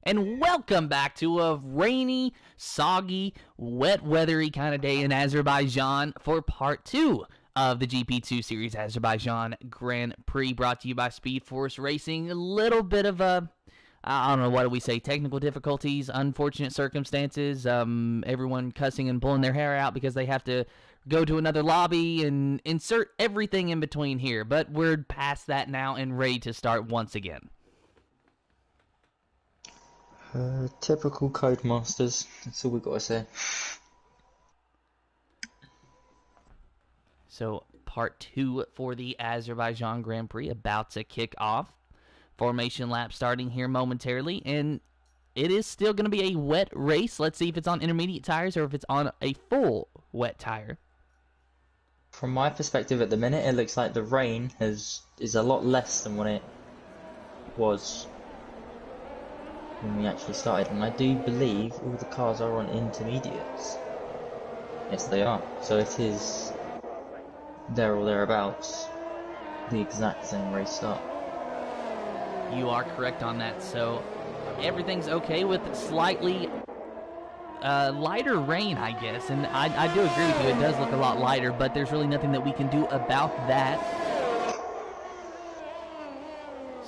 And welcome back to a rainy, soggy, wet, weathery kind of day in Azerbaijan for part 2 of the GP2 series Azerbaijan Grand Prix, brought to you by Speed Force Racing. A little bit of I don't know, what do we say, technical difficulties, unfortunate circumstances, everyone cussing and pulling their hair out because they have to go to another lobby and insert everything in between here. But we're past that now and ready to start once again. Typical Codemasters, that's all we've got to say. So, part 2 for the Azerbaijan Grand Prix about to kick off. Formation lap starting here momentarily, and it is still going to be a wet race. Let's see if it's on intermediate tires or if it's on a full wet tire. From my perspective at the minute, it looks like the rain is a lot less than what it was when we actually started, and I do believe all the cars are on intermediates. Yes, they are. So it is there or thereabouts the exact same race start. You are correct on that. So everything's okay with slightly lighter rain, I guess. And I do agree with you. It does look a lot lighter, but there's really nothing that we can do about that.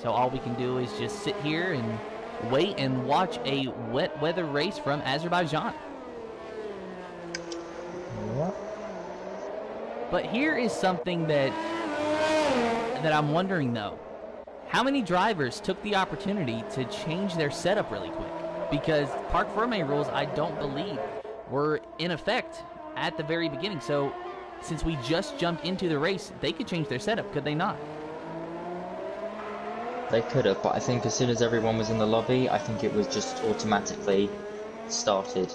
So all we can do is just sit here and wait and watch a wet weather race from Azerbaijan. What? But here is something that I'm wondering, though. How many drivers took the opportunity to change their setup really quick? Because Parc Fermé rules, I don't believe, were in effect at the very beginning. So since we just jumped into the race, they could change their setup, could they not? They could have, but I think as soon as everyone was in the lobby, I think it was just automatically started.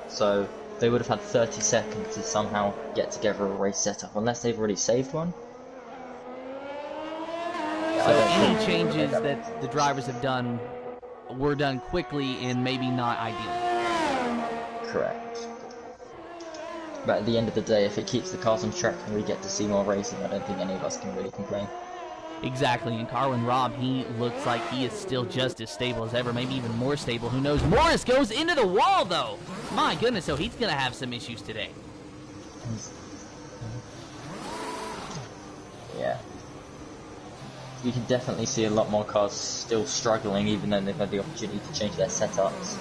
So they would have had 30 seconds to somehow get together a race setup, unless they've already saved one. So any changes that the drivers have done were done quickly and maybe not ideal. Correct. But at the end of the day, if it keeps the cars on track and we get to see more racing, I don't think any of us can really complain. Exactly, and Carwin Robb, he looks like he is still just as stable as ever, maybe even more stable. Who knows? Morris goes into the wall, though. My goodness, so he's going to have some issues today. Yeah. You can definitely see a lot more cars still struggling, even though they've had the opportunity to change their setups.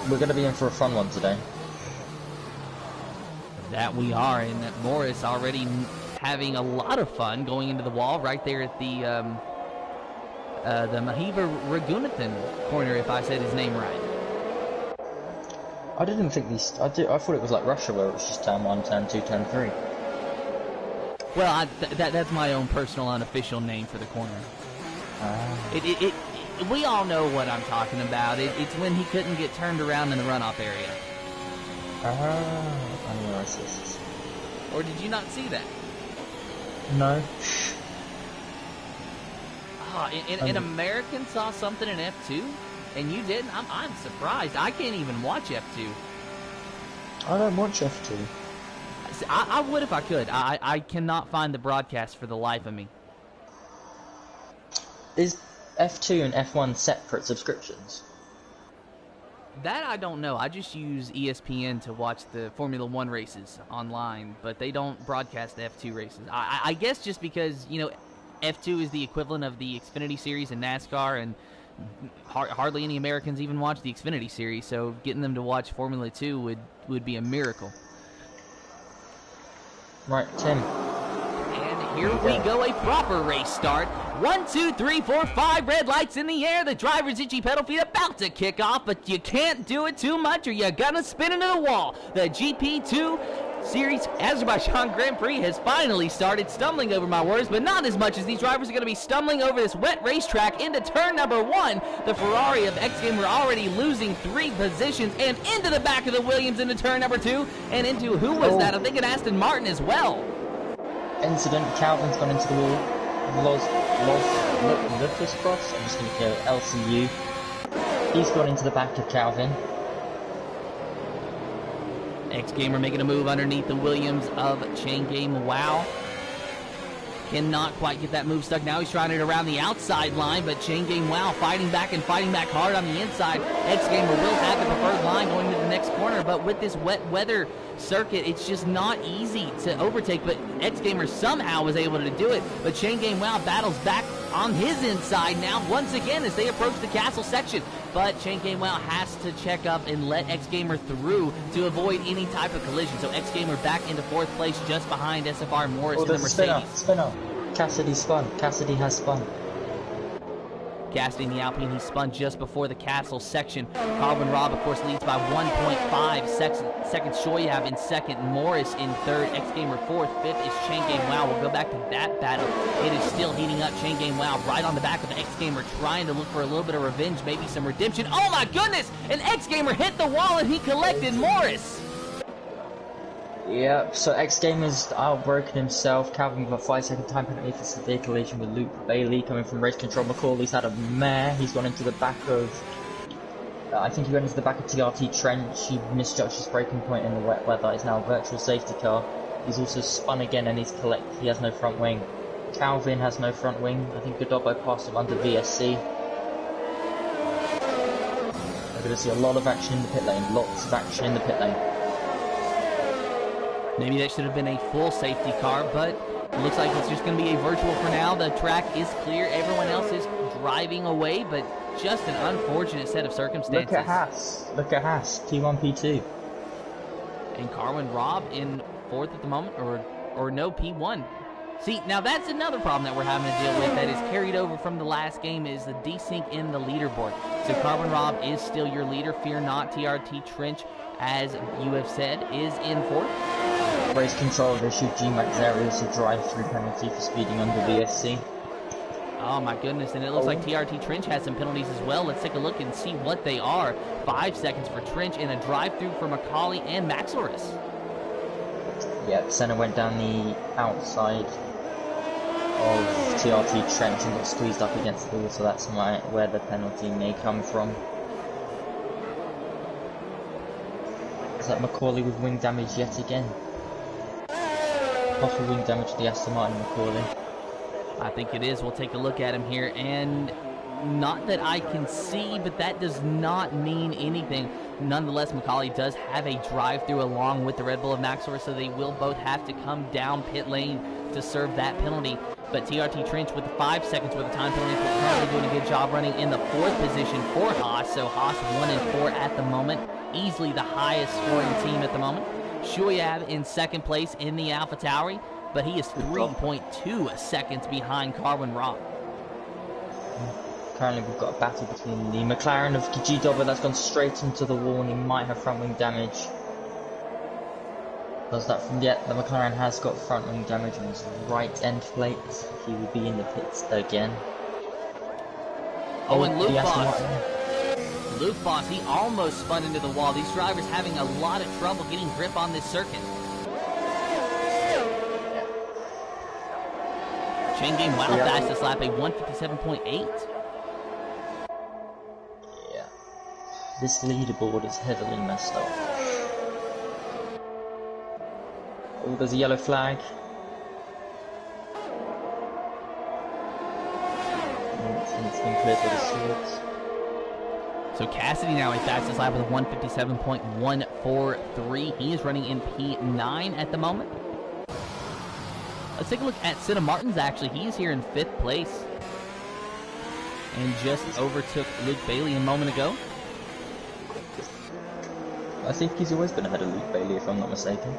We're going to be in for a fun one today. That we are, and Morris already having a lot of fun going into the wall right there at the Mahiva Ragunathan corner, if I said his name right. I didn't think these. I thought it was like Russia, where it was just turn 1, turn 2, turn 3. Well, that's my own personal unofficial name for the corner. We all know what I'm talking about. It's when he couldn't get turned around in the runoff area. I'm racist. Or did you not see that? No. An American saw something in F2, and you didn't? I'm surprised. I can't even watch F2. I don't watch F2. I would if I could. I cannot find the broadcast for the life of me. Is F2 and F1 separate subscriptions? That I don't know. I just use ESPN to watch the Formula 1 races online, but they don't broadcast the F2 races. I guess just because, you know, F2 is the equivalent of the Xfinity Series in NASCAR, and hardly any Americans even watch the Xfinity Series, so getting them to watch Formula 2 would be a miracle. Right, Tim. And here we go, a proper race start. 1, 2, 3, 4, 5 red lights in the air. The driver's itchy pedal feet about to kick off, but you can't do it too much or you're gonna spin into the wall. The GP2 Series Azerbaijan Grand Prix has finally started. Stumbling over my words, but not as much as these drivers are going to be stumbling over this wet racetrack into turn number 1. The Ferrari of X Gamer already losing 3 positions, and into the back of the Williams into turn number 2, and into, who was that? I think an Aston Martin as well. Incident, Calvin's gone into the wall. Lucas Cross, I'm just going to go LCU. He's gone into the back of Calvin. X Gamer making a move underneath the Williams of Chain Game. Wow. Cannot quite get that move stuck. Now he's trying it around the outside line, but Chain Game Wow fighting back hard on the inside. X Gamer will have the preferred line going to the next corner, but with this wet weather circuit, it's just not easy to overtake, but X Gamer somehow was able to do it. But Chain Game Wow battles back on his inside now once again as they approach the castle section. But Chain Game Wow has to check up and let X Gamer through to avoid any type of collision. So X Gamer back into 4th place just behind SFR Morris in the Mercedes. Spinner. Cassidy spun. Cassidy has spun. Cassidy in the Alpine, he spun just before the castle section. Carbon Rob, of course, leads by 1.5 seconds. Shoyab in 2nd, Morris in 3rd, X Gamer 4th, 5th is Chain Game Wow. We'll go back to that battle. It is still heating up. Chain Game Wow right on the back of X Gamer, trying to look for a little bit of revenge, maybe some redemption. Oh my goodness! And X Gamer hit the wall and he collected Morris. Yep, so X Gamer's outbroken himself. Calvin with a 5-second time penalty for severe collision with Luke Bailey coming from race control. McCauley's had a mare. He's gone into the back of. I think he went into the back of TRT Trench. He misjudged his braking point in the wet weather. It's now a virtual safety car. He's also spun again and he has no front wing. Calvin has no front wing. I think Godot passed him under VSC. We're going to see a lot of action in the pit lane. Lots of action in the pit lane. Maybe that should have been a full safety car, but it looks like it's just going to be a virtual for now. The track is clear. Everyone else is driving away, but just an unfortunate set of circumstances. Look at Haas. P1, P2. And Carwin Robb in 4th at the moment, or no, P1. See, now that's another problem that we're having to deal with that is carried over from the last game is the desync in the leaderboard. So Carwin Robb is still your leader. Fear not. TRT Trench, as you have said, is in 4th. Race control issued G-Max areas a drive-through penalty for speeding under VSC. Oh my goodness, and it looks like TRT Trench has some penalties as well. Let's take a look and see what they are. 5 seconds for Trench and a drive-through for Macaulay and Maxorus. Yep, Senna went down the outside of TRT Trench and got squeezed up against the wall, so that's where the penalty may come from. Is that Macaulay with wing damage yet again? Possible wing damage to the Aston Martin Macaulay. I think it is. We'll take a look at him here, and not that I can see, but that does not mean anything. Nonetheless, Macaulay does have a drive-through along with the Red Bull of Maxor, so they will both have to come down pit lane to serve that penalty. But TRT Trench with the 5 seconds worth of time penalty, we're currently doing a good job running in the 4th position for Haas. So Haas 1 and 4 at the moment, easily the highest scoring team at the moment. Shoyab in 2nd place in the AlphaTauri, but he is 3.2 seconds behind Carwin Robb. Currently we've got a battle between the McLaren of G-Dobber that's gone straight into the wall and he might have front wing damage. Does that from yet? The McLaren has got front wing damage on his right end plate. He will be in the pits again. Oh, and Luke Boss, he almost spun into the wall. These drivers having a lot of trouble getting grip on this circuit. Chain Game Wow fastest lap, a 157.8. Yeah. This leaderboard is heavily messed up. Oh, there's a yellow flag. It's been cleared by the stewards. So Cassidy now a fastest lap with a 157.143. He is running in P9 at the moment. Let's take a look at Cinna Martins, actually. He's here in 5th place. And just overtook Luke Bailey a moment ago. I think he's always been ahead of Luke Bailey, if I'm not mistaken.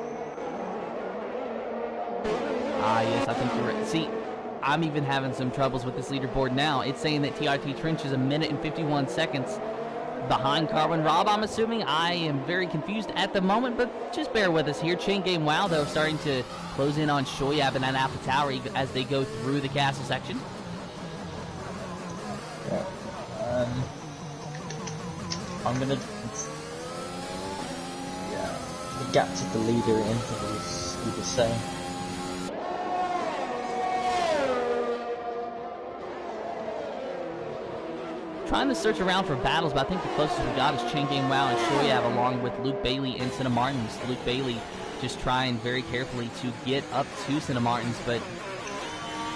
Ah, yes, I think you're right. See, I'm even having some troubles with this leaderboard now. It's saying that TRT Trench is 1 minute and 51 seconds behind Carwin Robb, I'm assuming. I am very confused at the moment, but just bear with us here. Chain Game Wow, though, starting to close in on Shoyab and AlphaTauri as they go through the castle section. Yeah. I'm gonna... Yeah. The gap to the leader in intervals, you could say. Trying to search around for battles, but I think the closest we got is Chain Game Wow and Shoyab along with Luke Bailey and Cinna Martins. Luke Bailey just trying very carefully to get up to Cinna Martins, but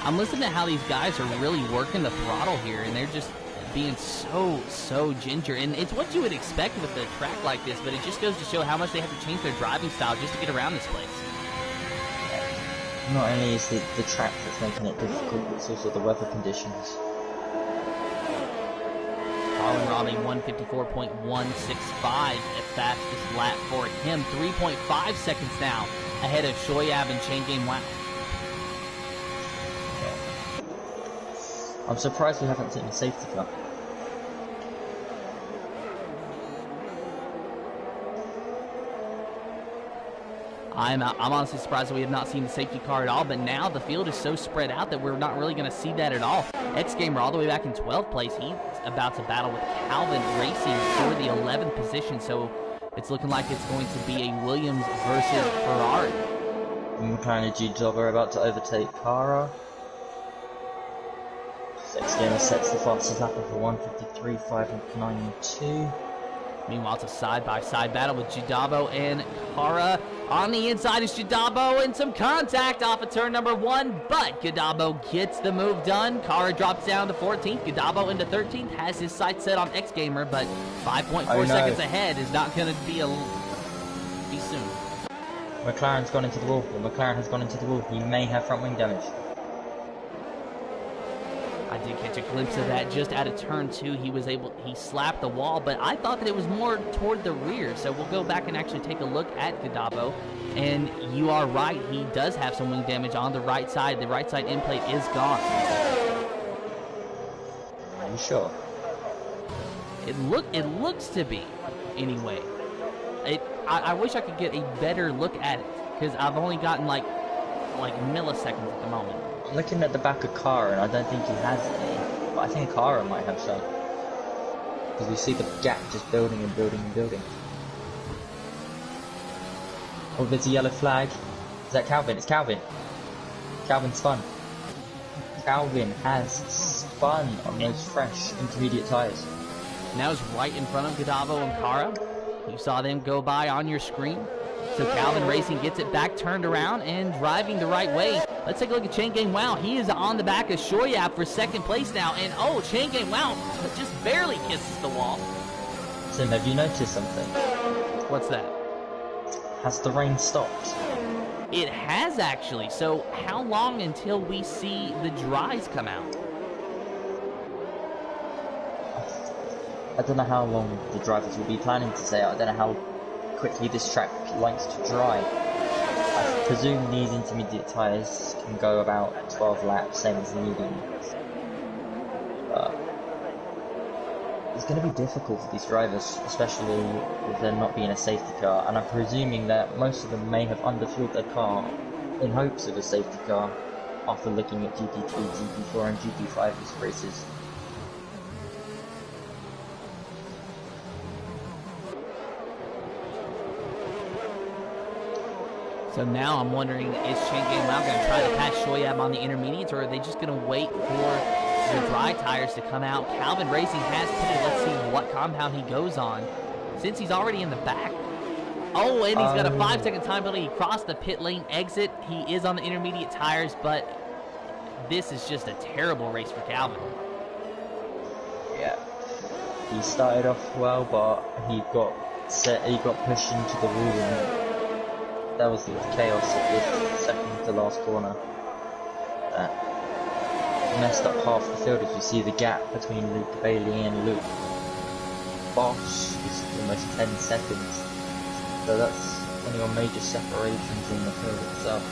I'm listening to how these guys are really working the throttle here, and they're just being so ginger. And it's what you would expect with a track like this, but it just goes to show how much they have to change their driving style just to get around this place. Not only is it the track that's making it difficult, it's also the weather conditions. Colin Robbie 154.165 at fastest lap for him. 3.5 seconds now ahead of Shoyab and Chain Game Wow. I'm surprised we haven't seen a safety car. I'm honestly surprised that we have not seen the safety car at all, but now the field is so spread out that we're not really going to see that at all. X-Gamer all the way back in 12th place. He's about to battle with Calvin Racing for the 11th position, so it's looking like it's going to be a Williams versus Ferrari. McLaren G-Dog are about to overtake Cara. X-Gamer sets the fastest lap of 153.592. Meanwhile, it's a side-by-side battle with Jidabo and Cara. On the inside is Jidabo, and some contact off of turn number 1, but Jidabo gets the move done. Cara drops down to 14th. Jidabo into 13th, has his sights set on X-Gamer, but 5.4 seconds ahead is not going to be soon. McLaren's gone into the wall. McLaren has gone into the wall. He may have front wing damage. I did catch a glimpse of that just out of turn 2. He slapped the wall, but I thought that it was more toward the rear. So we'll go back and actually take a look at Gadabo. And you are right, he does have some wing damage on the right side. The right side end plate is gone. Are you sure? It looks to be, anyway. I wish I could get a better look at it, because I've only gotten like milliseconds at the moment. I'm looking at the back of Cara, and I don't think he has any, but I think Cara might have some. Because we see the gap just building and building and building. Oh, there's a yellow flag. Is that Calvin? It's Calvin. Calvin spun. Calvin has spun on those fresh intermediate tyres. Now it's right in front of Gadavo and Cara. You saw them go by on your screen. So Calvin Racing gets it back turned around and driving the right way. Let's take a look at Chain Game Wow. He is on the back of Shoyab for second place now. And oh, Chain Game Wow just barely kisses the wall. Tim, have you noticed something? What's that? Has the rain stopped? It has actually. So how long until we see the dries come out? I don't know how long the drivers will be planning to stay out. I don't know how quickly this track likes to dry. I presume these intermediate tyres can go about 12 laps, same as the mediums. But it's going to be difficult for these drivers, especially with there not being a safety car. And I'm presuming that most of them may have underfueled their car in hopes of a safety car after looking at GP2, GP4 and GP5 races. So now I'm wondering, is Chain Game Wow going to try to pass Shoyab on the intermediates, or are they just going to wait for the dry tires to come out? Calvin Racing has pitted. Let's see what compound he goes on, since he's already in the back. Oh, and he's got a 5-second time penalty. He crossed the pit lane exit. He is on the intermediate tires, but this is just a terrible race for Calvin. Yeah, he started off well, but he got pushed into the wall. And that was the chaos of this second to last corner. That messed up half the field. As you see the gap between Luke Bailey and Luke Bosch is almost 10 seconds. So that's one of your major separations in the field itself.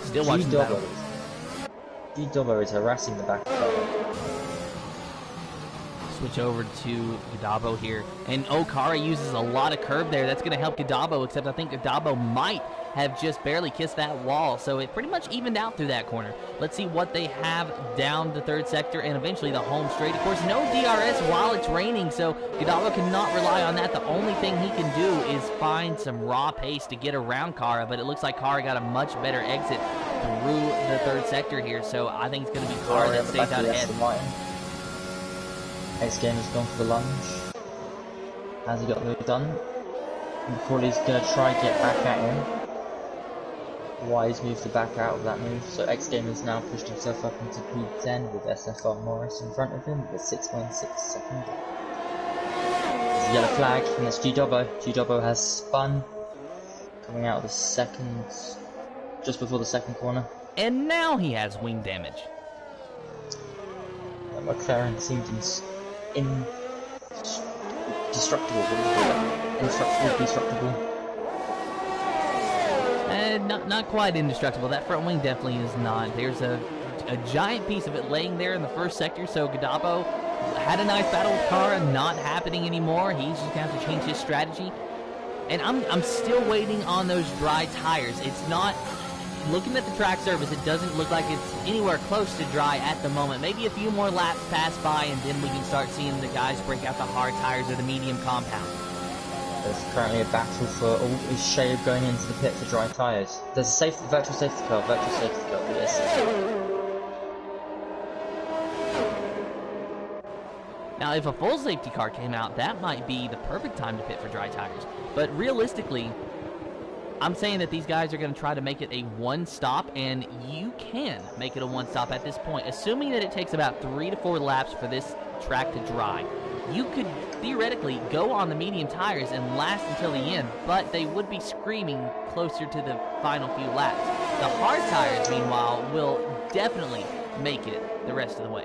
Still watching the battle. G-Dobbo is harassing the back of the car. Switch over to Gadabo here. And Okara uses a lot of curb there. That's going to help Gadabo, except I think Gadabo might have just barely kissed that wall. So it pretty much evened out through that corner. Let's see what they have down the third sector and eventually the home straight. Of course, no DRS while it's raining, so Gadabo cannot rely on that. The only thing he can do is find some raw pace to get around Kara, but it looks like Kara got a much better exit through the third sector here. So I think it's going to be Kara that stays out ahead. X-Gamer's gone for the lunge. Has he got the move done? Probably he's going to try and get back at him. wise move to back out of that move. So X Gamer's now pushed himself up into P10 with SFR Morris in front of him with 6.6 seconds. There's a yellow flag, and that's G-Dobbo. G-Dobbo has spun, coming out of the second, just before the second corner. And now he has wing damage. McLaren seemed indestructible. Indestructible. Not quite indestructible. That front wing definitely is not. There's a giant piece of it laying there in the first sector, so Godabo had a nice battle with Kara, not happening anymore. He's just going to have to change his strategy. And I'm still waiting on those dry tires. It's not, looking at the track surface, it doesn't look like it's anywhere close to dry at the moment. Maybe a few more laps pass by, and then we can start seeing the guys break out the hard tires or the medium compound. There's currently a battle for is Shea going into the pit for dry tyres. There's a virtual safety car, yes. Now, if a full safety car came out, that might be the perfect time to pit for dry tires. But realistically, I'm saying that these guys are going to try to make it a one-stop, and you can make it a one-stop at this point. Assuming that it takes about 3 to 4 laps for this track to dry, you could theoretically go on the medium tires and last until the end, but they would be screaming closer to the final few laps. The hard tires, meanwhile, will definitely make it the rest of the way.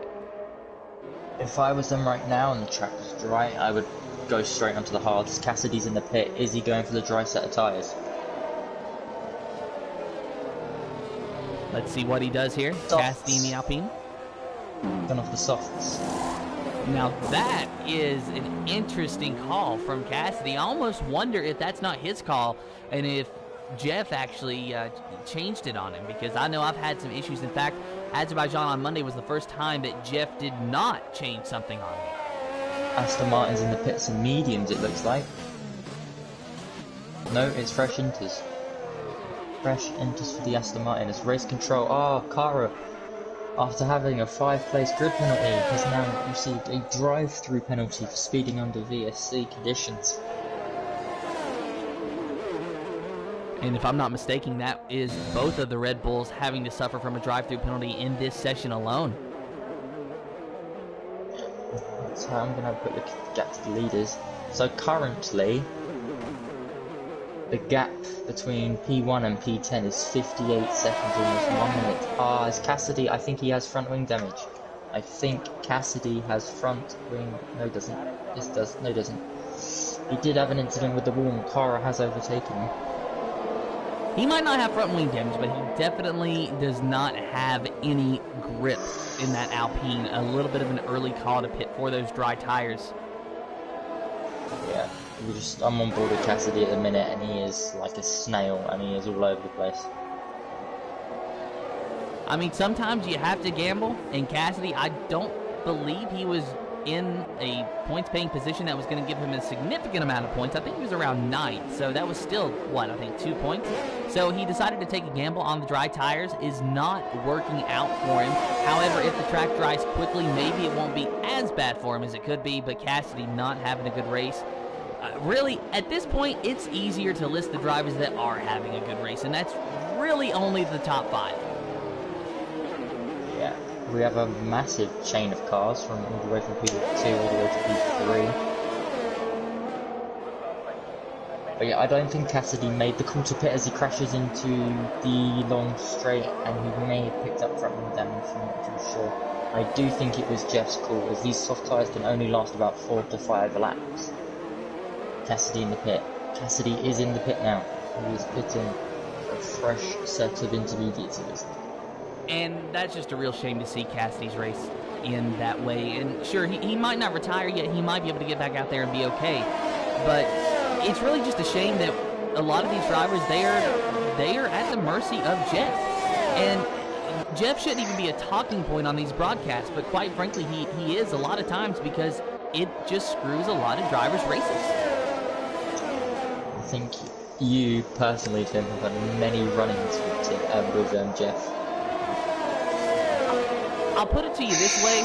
If I was them right now and the track was dry, I would go straight onto the hards. Cassidy's in the pit. Is he going for the dry set of tires? Let's see what he does here. Cassidy in the Alpine. Gone off the softs. Now that is an interesting call from Cassidy. I almost wonder if that's not his call and if Jeff actually changed it on him, because I know I've had some issues. In fact, Azerbaijan on Monday was the first time that Jeff did not change something on me. Aston Martin's in the pits and mediums, it looks like. No, it's fresh inters. Fresh inters for the Aston Martin. It's race control. Kara, after having a 5-place grid penalty, has now received a drive-through penalty for speeding under VSC conditions. And if I'm not mistaken, that is both of the Red Bulls having to suffer from a drive-through penalty in this session alone. So I'm going to have a quick look at the gap to the leaders. So currently, the gap between P1 and P10 is 58 seconds, almost 1 minute. As Cassidy, I think he has front wing damage. I think Cassidy has front wing. No, he doesn't. This does. No, he doesn't. He did have an incident with the wall, and Kara has overtaken him. He might not have front wing damage, but he definitely does not have any grip in that Alpine. A little bit of an early call to pit for those dry tires. Yeah, I'm on board with Cassidy at the minute, and he is like a snail, and he is all over the place. I mean, sometimes you have to gamble, and Cassidy, I don't believe he was in a points-paying position that was going to give him a significant amount of points. I think he was around 9, so that was still, I think 2 points. So he decided to take a gamble on the dry tires. Is not working out for him. However, if the track dries quickly, maybe it won't be as bad for him as it could be, but Cassidy not having a good race. Really, at this point, it's easier to list the drivers that are having a good race, and that's really only the top 5. Yeah. We have a massive chain of cars from all the way from P2 all the way to P3. But yeah, I don't think Cassidy made the call to pit as he crashes into the long straight, and he may have picked up front wing damage, I'm not too sure. I do think it was Jeff's call, as these soft tyres can only last about 4 to 5 laps. Cassidy in the pit. Cassidy is in the pit now. He is pitting a fresh set of intermediates. And that's just a real shame to see Cassidy's race in that way. And sure, he might not retire yet. He might be able to get back out there and be okay. But it's really just a shame that a lot of these drivers, they are at the mercy of Jeff. And Jeff shouldn't even be a talking point on these broadcasts, but quite frankly, he is a lot of times, because it just screws a lot of drivers' races. I think you personally, Tim, have had many run-ins with Jeff. I'll put it to you this way: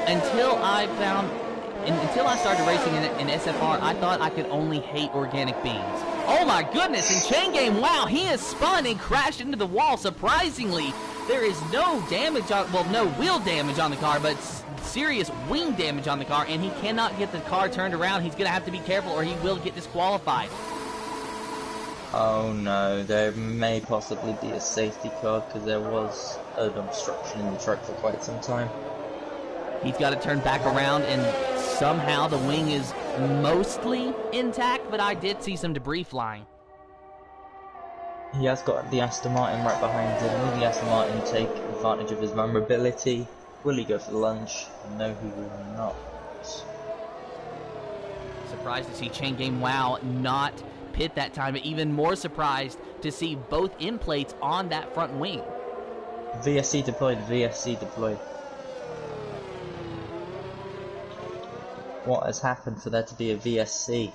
until I started racing in SFR, I thought I could only hate organic beans. Oh my goodness, and Chain Game, wow, he has spun and crashed into the wall. Surprisingly, there is no damage on, well, no wheel damage on the car, but serious wing damage on the car, and he cannot get the car turned around. He's going to have to be careful or he will get disqualified. Oh no, there may possibly be a safety car because there was an obstruction in the track for quite some time. He's got to turn back around, and somehow the wing is mostly intact, but I did see some debris flying. He has got the Aston Martin right behind him. Will the Aston Martin take advantage of his vulnerability? Will he go for the lunge? No, he will not. Surprised to see Chain Game Wow not pit that time, but even more surprised to see both end plates on that front wing. VSC deployed, VSC deployed. What has happened for there to be a VSC?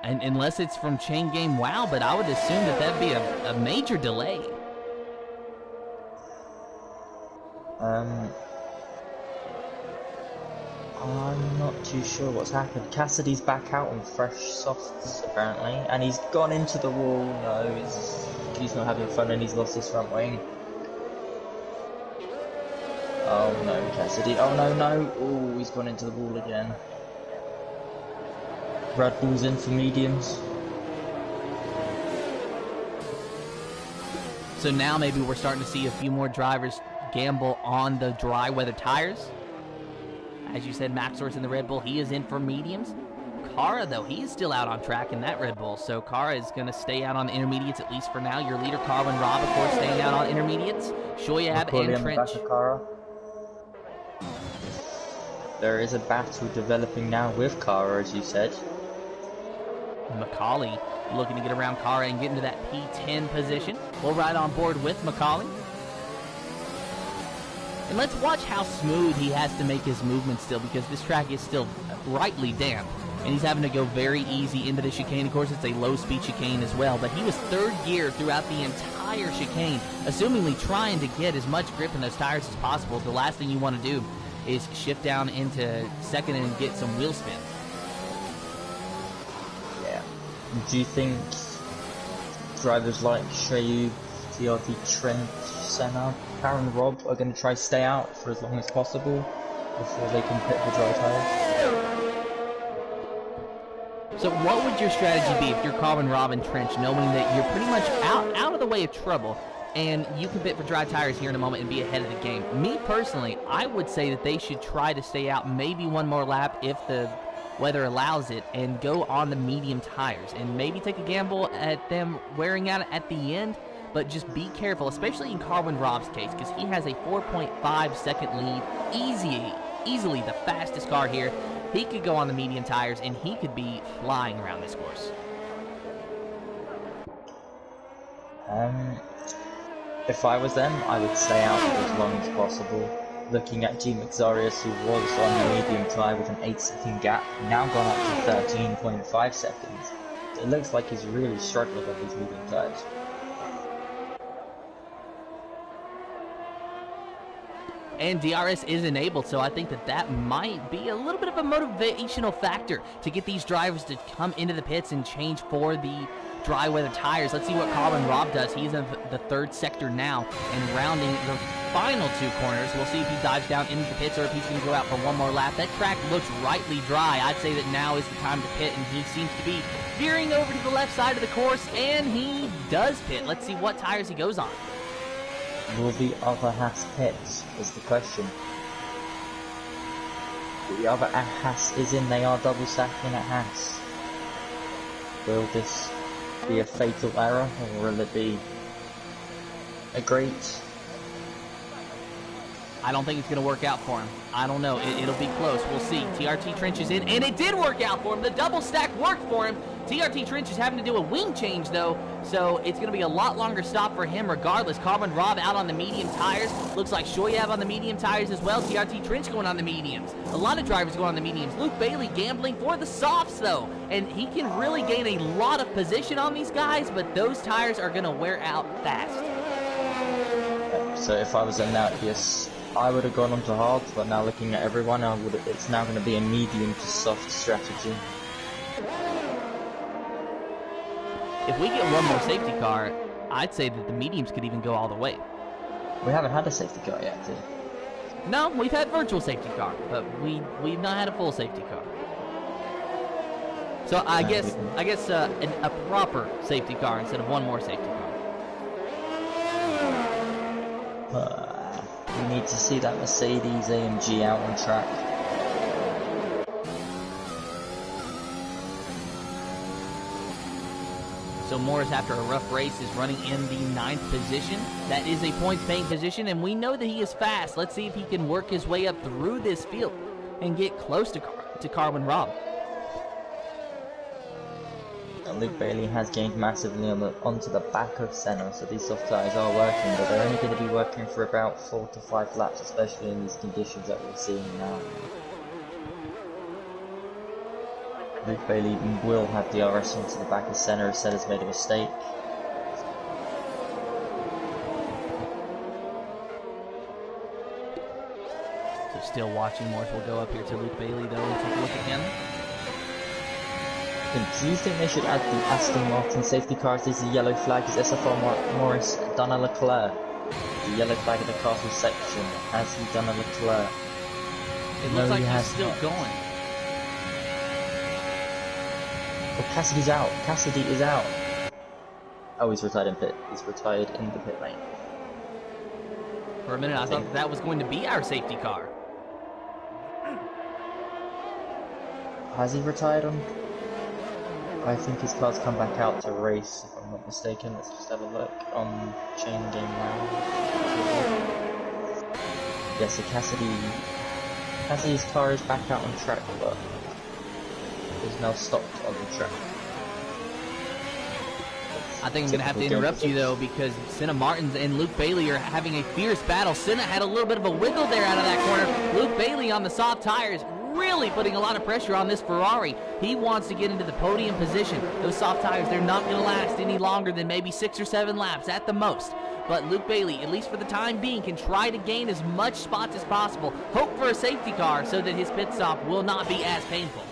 And unless it's from Chain Game Wow, but I would assume that that'd be a major delay. I'm not too sure what's happened. Cassidy's back out on fresh softs apparently, and he's gone into the wall. No, he's not having fun and he's lost his front wing. Oh no, Cassidy. Oh no. Oh, he's gone into the wall again. Red Bull's in for mediums. So now maybe we're starting to see a few more drivers gamble on the dry weather tires. As you said, Maxor's in the Red Bull. He is in for mediums. Kara, though, he is still out on track in that Red Bull. So Kara is going to stay out on the intermediates, at least for now. Your leader, Carwin Rob, of course, staying out on intermediates. Shoyab and Trench. There is a battle developing now with Kara, as you said. Macaulay looking to get around Kara and get into that P10 position. We'll ride on board with Macaulay. And let's watch how smooth he has to make his movement still, because this track is still rightly damp. And he's having to go very easy into the chicane. Of course, it's a low-speed chicane as well. But he was third gear throughout the entire chicane, assumingly trying to get as much grip in those tires as possible. The last thing you want to do is shift down into second and get some wheel spin. Yeah. Do you think drivers like Shayu, TRT, Trent, Senna, Karen, Rob are going to try to stay out for as long as possible before they can pit for dry tires? So what would your strategy be if you're Carwin Rob and Trench, knowing that you're pretty much out of the way of trouble and you can pit for dry tires here in a moment and be ahead of the game? Me personally, I would say that they should try to stay out maybe one more lap if the weather allows it, and go on the medium tires and maybe take a gamble at them wearing out at the end. But just be careful, especially in Carwin Rob's case, because he has a 4.5 second lead, easily the fastest car here. He could go on the medium tires and he could be flying around this course. If I was them, I would stay out for as long as possible. Looking at G. Maxarius, who was on the medium tire with an 8-second gap, now gone up to 13.5 seconds. It looks like he's really struggling with these medium tires. And DRS is enabled, so I think that might be a little bit of a motivational factor to get these drivers to come into the pits and change for the dry weather tires. Let's see what Carwin Rob does. He's in the third sector now and rounding the final two corners. We'll see if he dives down into the pits or if he's going to go out for one more lap. That track looks rightly dry. I'd say that now is the time to pit, and he seems to be veering over to the left side of the course, and he does pit. Let's see what tires he goes on. Will the other Haas pit is the question. The other Haas is in, they are double stacking at Haas. Will this be a fatal error, or will it be a great? I don't think it's going to work out for him. I don't know. It'll be close. We'll see. TRT Trench is in, and it did work out for him. The double stack worked for him. TRT Trench is having to do a wing change, though, so it's going to be a lot longer stop for him regardless. Carwin Rob out on the medium tires. Looks like Shoyab on the medium tires as well. TRT Trench going on the mediums. A lot of drivers going on the mediums. Luke Bailey gambling for the softs, though, and he can really gain a lot of position on these guys, but those tires are going to wear out fast. So if I was in that, yes, I would have gone on to hard, but now looking at everyone, it's now going to be a medium to soft strategy. if we get one more safety car, I'd say that the mediums could even go all the way. We haven't had a safety car yet, have we? No, we've had virtual safety car, but we've not had a full safety car. So I guess a proper safety car instead of one more safety car. We need to see that Mercedes AMG out on track. So Morris, after a rough race, is running in the 9th position. That is a points-paying position, and we know that he is fast. Let's see if he can work his way up through this field and get close to Carwin Robb. Luke Bailey has gained massively onto the back of Senna, so these soft tyres are working, but they're only going to be working for about 4 to 5 laps, especially in these conditions that we're seeing now. Luke Bailey will have DRS onto the back of Senna if Senna's made a mistake. So still watching. Morris will go up here to Luke Bailey though and take a look at him. Do you think they should add the Aston Martin safety car as the yellow flag as SFR Morris done a Leclerc? The yellow flag in the castle section, has he done a Leclerc? It looks like he's still going. Well, Cassidy's out. Cassidy is out. Oh, he's retired in pit. He's retired in the pit lane. For a minute, I thought that was going to be our safety car. Has he retired on? I think his car's come back out to race, if I'm not mistaken. Let's just have a look on chain game now. Yes, so Cassidy's car is back out on track, but is now stopped on the track. I think I'm going to have to interrupt you though, because Senna Martins and Luke Bailey are having a fierce battle. Senna had a little bit of a wiggle there out of that corner. Luke Bailey on the soft tires, really putting a lot of pressure on this Ferrari. He wants to get into the podium position. Those soft tires, they're not going to last any longer than maybe 6 or 7 laps at the most. But Luke Bailey, at least for the time being, can try to gain as much spots as possible. Hope for a safety car so that his pit stop will not be as painful.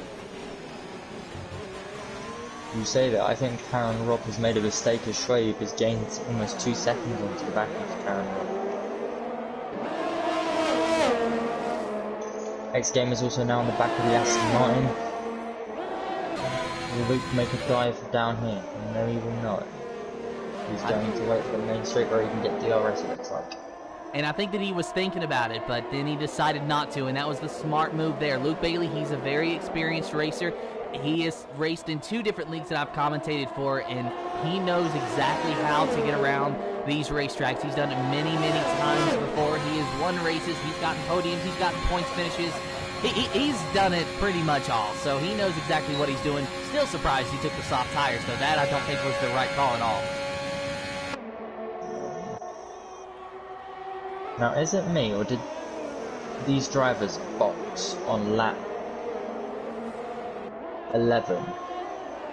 You say that, I think Karen Robb has made a mistake as Schwab has gained almost 2 seconds onto the back of Karen Robb. X Game is also now on the back of the Aston Martin. Will Luke make a dive down here? No, he will not. He's going to wait for the main straight where he can get DRS, it looks like. And I think that he was thinking about it, but then he decided not to, and that was the smart move there. Luke Bailey, he's a very experienced racer. He has raced in 2 different leagues that I've commentated for, and he knows exactly how to get around these racetracks. He's done it many, many times before. He has won races, he's gotten podiums, he's gotten points finishes. He's done it pretty much all, so he knows exactly what he's doing. Still surprised he took the soft tires, though. That I don't think was the right call at all. Now, is it me, or did these drivers box on lap 11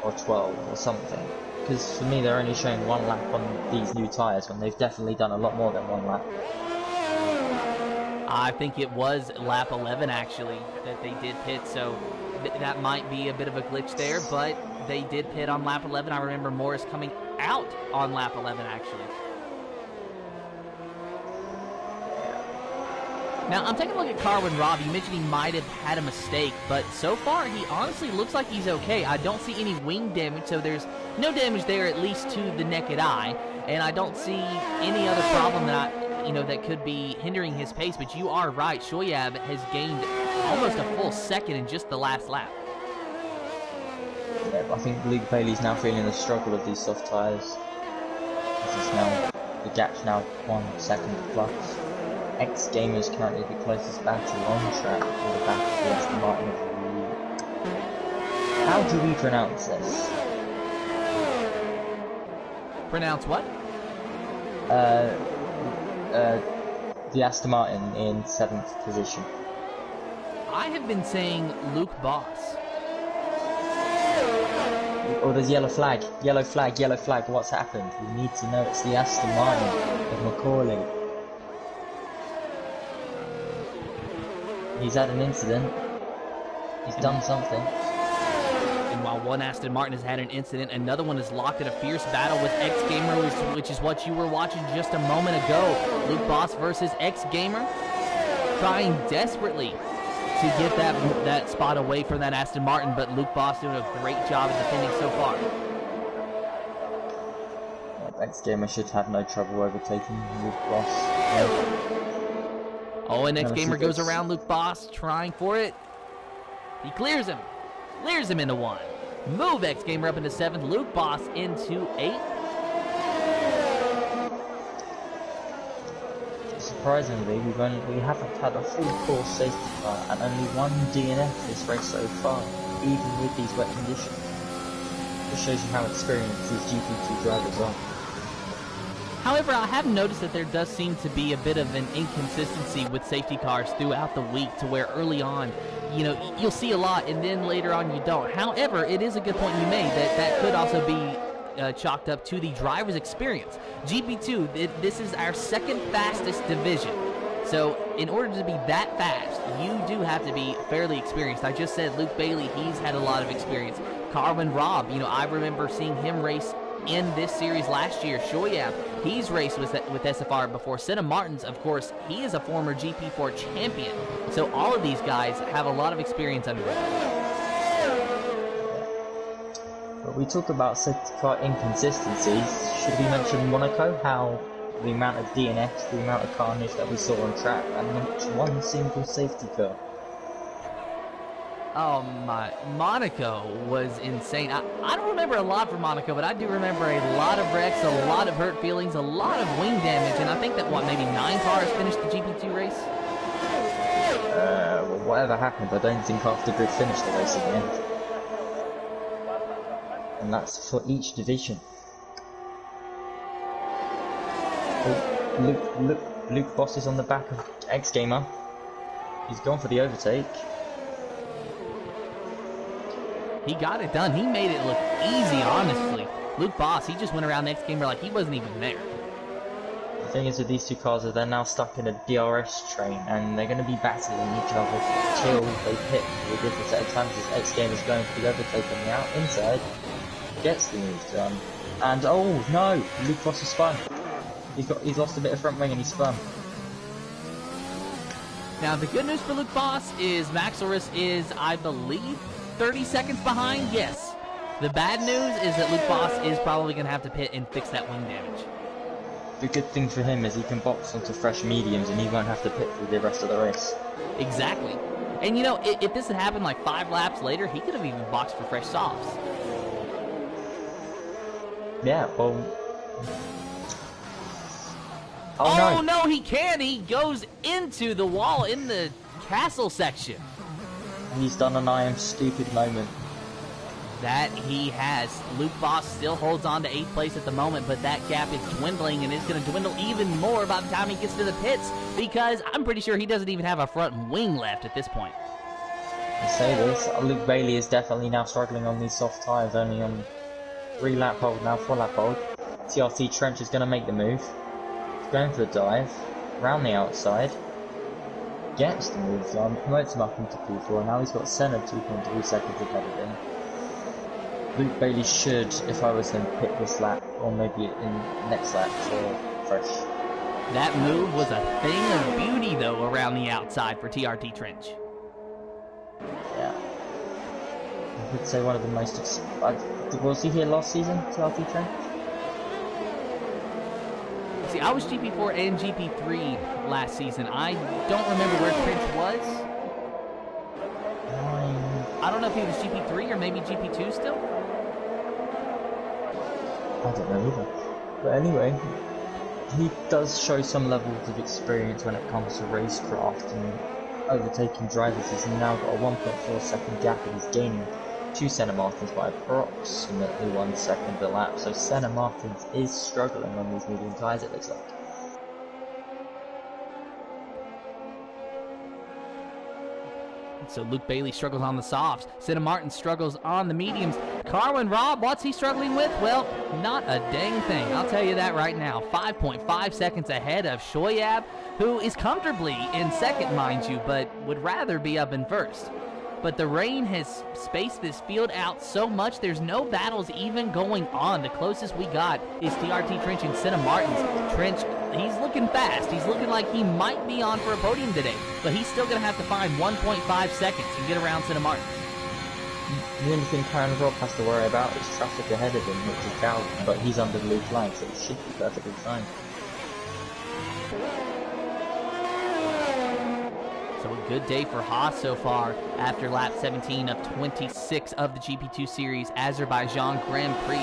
or 12 or something? Because for me, they're only showing 1 lap on these new tyres when they've definitely done a lot more than 1 lap. I think it was lap 11 actually that they did pit, so that might be a bit of a glitch there, but they did pit on lap 11. I remember Morris coming out on lap 11 actually. Now, I'm taking a look at Carwin Robb. You mentioned he might have had a mistake, but so far, he honestly looks like he's okay. I don't see any wing damage, so there's no damage there, at least to the naked eye, and I don't see any other problem that that could be hindering his pace, but you are right. Shoyab has gained almost a full second in just the last lap. Yeah, I think Luke Bailey's now feeling the struggle of these soft tyres. The gap's now 1 second plus. X Gamer is currently the closest battle on track for the back of the Aston Martin of the league. How do we pronounce this? Pronounce what? The Aston Martin in 7th position. I have been saying Luke Boss. Oh, there's yellow flag, yellow flag, yellow flag. What's happened? We need to know. It's the Aston Martin of Macaulay. He's had an incident. He's done something. And while one Aston Martin has had an incident. Another one is locked in a fierce battle with X Gamer, which is what you were watching just a moment ago. Luke Boss versus X Gamer, trying desperately to get that spot away from that Aston Martin, but Luke Boss doing a great job at defending so far. X Gamer should have no trouble overtaking Luke Boss. Oh, and X Gamer goes around Luke Boss, trying for it. He clears him into 1. Move X Gamer up into 7th, Luke Boss into 8th. Surprisingly, we haven't had a full course safety car and only 1 DNF this race so far, even with these wet conditions. This shows you how experienced these GP2 drivers are. However, I have noticed that there does seem to be a bit of an inconsistency with safety cars throughout the week, to where early on, you know, you'll see a lot and then later on you don't. However, it is a good point you made that could also be chalked up to the driver's experience. GP2, this is our second fastest division. So in order to be that fast, you do have to be fairly experienced. I just said Luke Bailey, he's had a lot of experience. Carwin Robb, you know, I remember seeing him race in this series last year. Shoyab, he's raced with SFR before. Senna Martins, of course, he is a former GP4 champion. So all of these guys have a lot of experience under them. But we talk about safety car inconsistencies. Should we mention Monaco? How the amount of DNFs, the amount of carnage that we saw on track, and not one single safety car. Oh my, Monaco was insane. I don't remember a lot from Monaco, but I do remember a lot of wrecks, a lot of hurt feelings, a lot of wing damage, and I think that, maybe 9 cars finished the GP2 race? Well, whatever happened, I don't think half the grid finished the race in the end. And that's for each division. Luke Boss is on the back of X Gamer. He's gone for the overtake. He got it done. He made it look easy, honestly. Luke Boss, he just went around X Gamer like he wasn't even there. The thing is with these two cars is they're now stuck in a DRS train and they're going to be battling each other till they pit for a different set of times as X Gamer is going for the overtake on the inside. Gets the move done. And oh no! Luke Boss is spun. He's lost a bit of front wing and he's spun. Now the good news for Luke Boss is Maxorus is, I believe, 30 seconds behind. Yes. The bad news is that Luke Boss is probably going to have to pit and fix that wing damage. The good thing for him is he can box onto fresh mediums and he won't have to pit through the rest of the race. Exactly. And you know, if this had happened like 5 laps later, he could have even boxed for fresh softs. Yeah, well... Oh no, he can't! He goes into the wall in the castle section. He's done an I am stupid moment. That he has. Luke Boss still holds on to 8th place at the moment, but that gap is dwindling, and it's going to dwindle even more by the time he gets to the pits, because I'm pretty sure he doesn't even have a front wing left at this point. I say this, Luke Bailey is definitely now struggling on these soft tyres, only on 3 lap hold now, 4 lap hold. TRT Trench is going to make the move. He's going for the dive, round the outside. Gets the move done, promotes him up into P4, and now he's got Senna 2.3 seconds ahead of him. Luke Bailey should, if I was him, pit this lap, or maybe in next lap for fresh. That move was a thing of beauty, though, around the outside for TRT Trench. Yeah. I would say one of the most... was he here last season, TRT Trench? See, I was GP4 and GP3 last season. I don't remember where Trench was. I don't know if he was GP3 or maybe GP2 still. I don't know either. But anyway, he does show some levels of experience when it comes to racecraft and overtaking drivers. He's now got a 1.4 second gap and he's gaining 2 Senna Martins by approximately 1 second a lap. So Senna Martins is struggling on these medium tyres, it looks like. So Luke Bailey struggles on the softs. Senna Martin struggles on the mediums. Carwin Robb, what's he struggling with? Well, not a dang thing. I'll tell you that right now. 5.5 seconds ahead of Shoyab, who is comfortably in second, mind you, but would rather be up in first. but the rain has spaced this field out so much there's no battles even going on. The closest we got is TRT Trench and Santa Martins. Trench, he's looking fast. He's looking like he might be on for a podium today, but he's still going to have to find 1.5 seconds and get around Santa Martins. The only thing Karen Rob has to worry about is traffic ahead of him, which is Calvin, but he's under the blue flag, so it should be perfectly fine. So a good day for Haas so far after lap 17 of 26 of the GP2 Series Azerbaijan Grand Prix.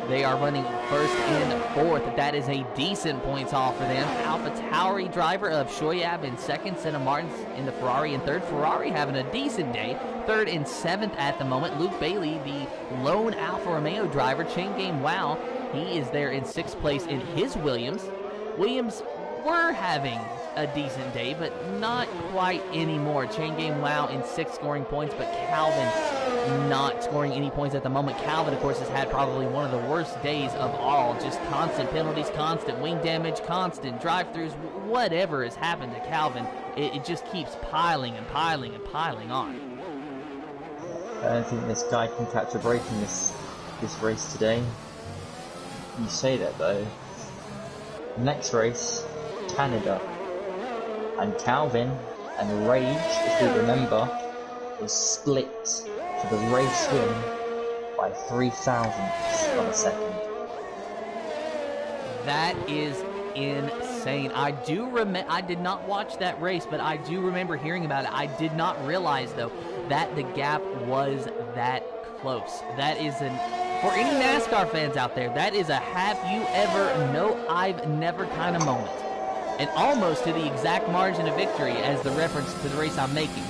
They are running first and fourth. That is a decent points haul for them. AlphaTauri driver of Shoyab in second. Santa Martins in the Ferrari in third. Ferrari having a decent day. Third and seventh at the moment. Luke Bailey, the lone Alfa Romeo driver. Chain Game Wow, he is there in sixth place in his Williams. Williams were having a decent day, but not quite anymore. Chain Game Wow in sixth, scoring points, but Calvin not scoring any points at the moment. Calvin, of course, has had probably one of the worst days of all. Just constant penalties, constant wing damage, constant drive-thrus, whatever has happened to Calvin, it just keeps piling and piling and piling on. I don't think this guy can catch a break in this race today. You say that though. Next race, Canada. And Calvin and Rage, if we remember, was split for the race win by 3 thousandths of a second. That is insane. I did not watch that race, but I do remember hearing about it. I did not realize, though, that the gap was that close. That is for any NASCAR fans out there, that is a have you ever, no I've never kind of moment. And almost to the exact margin of victory as the reference to the race I'm making.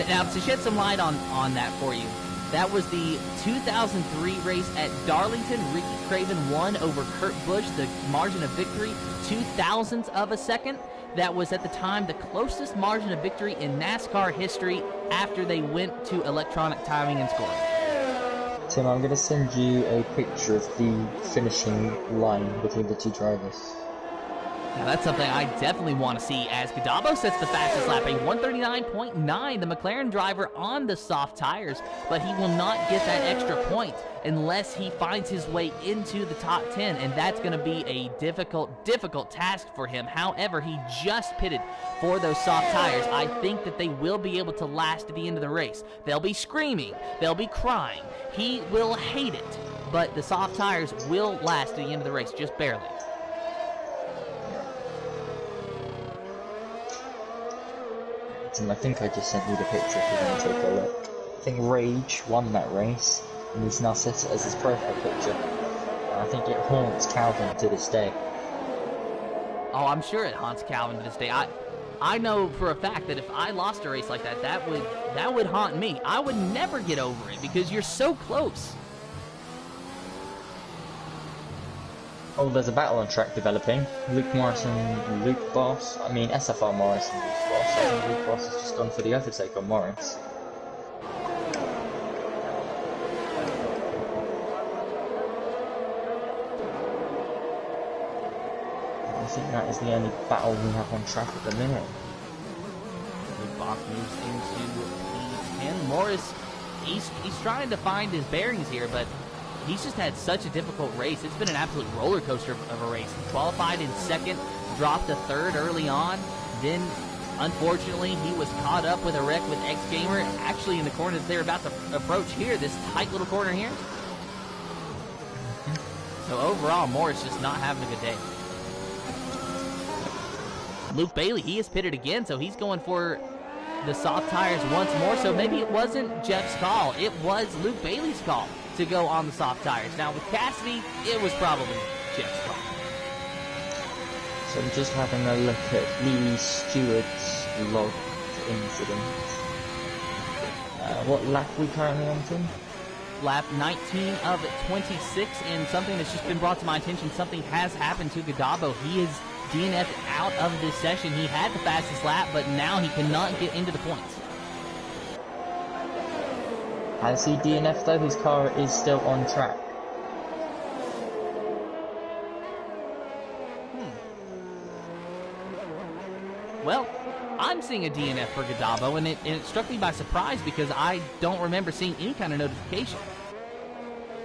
Now, to shed some light on that for you, that was the 2003 race at Darlington. Ricky Craven won over Kurt Busch, the margin of victory, 0.02 of a second. That was at the time the closest margin of victory in NASCAR history after they went to electronic timing and scoring. Tim, I'm going to send you a picture of the finishing line between the two drivers. Now that's something I definitely want to see as Gadabo sets the fastest lap, a 139.9, the McLaren driver on the soft tires, but he will not get that extra point unless he finds his way into the top 10, and that's going to be a difficult task for him. However, he just pitted for those soft tires. I think that they will be able to last to the end of the race. They'll be screaming, they'll be crying, he will hate it, but the soft tires will last to the end of the race, just barely. And I think I just sent you the picture if you want to take a look. I think Rage won that race, and he's now set it as his profile picture. And I think it haunts Calvin to this day. Oh, I'm sure it haunts Calvin to this day. I know for a fact that if I lost a race like that, that would haunt me. I would never get over it because you're so close. Oh, there's a battle on track developing. Luke Morrison, Luke Boss. I mean, SFR Morrison, Luke Boss. I think Luke Boss has just gone for the overtake on Morris. I think that is the only battle we have on track at the minute. Luke Boss moves into P10. Morris, he's trying to find his bearings here, but he's just had such a difficult race. It's been an absolute roller coaster of a race. He qualified in second, dropped to third early on. Then, unfortunately, he was caught up with a wreck with X Gamer, actually in the corner that they're about to approach here, this tight little corner here. So overall, Morris just not having a good day. Luke Bailey, he is pitted again, so he's going for the soft tires once more. So maybe it wasn't Jeff's call. It was Luke Bailey's call to go on the soft tires. Now with Cassidy, it was probably Jeff's call. So I'm just having a look at Lee Stewart's logged incident. What lap are we currently on, Tim? Lap 19 of 26, and something that's just been brought to my attention, something has happened to Gadabo. He is DNF'd out of this session. He had the fastest lap, but now he cannot get into the points. Has he DNF'd though? His car is still on track. Well, I'm seeing a DNF for Godabo, and it struck me by surprise because I don't remember seeing any kind of notification.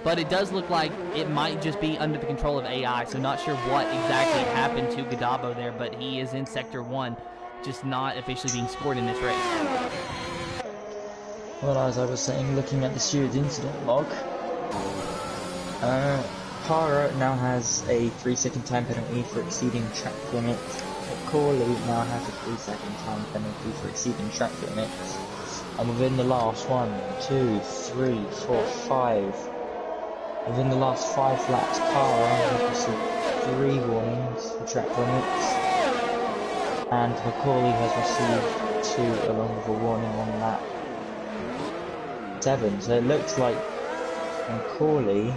But it does look like it might just be under the control of AI, so not sure what exactly happened to Godabo there, but he is in Sector 1, just not officially being scored in this race. Well, as I was saying, looking at the steward's incident log, Kara now has a 3-second time penalty for exceeding track limits. Corley now has a 3-second time penalty for exceeding track limits. And within the last 1, 2, 3, 4, 5, within the last 5 laps, Kara has received 3 warnings for track limits, and Macaulay has received 2 along with a warning on lap 7. So it looks like Macaulay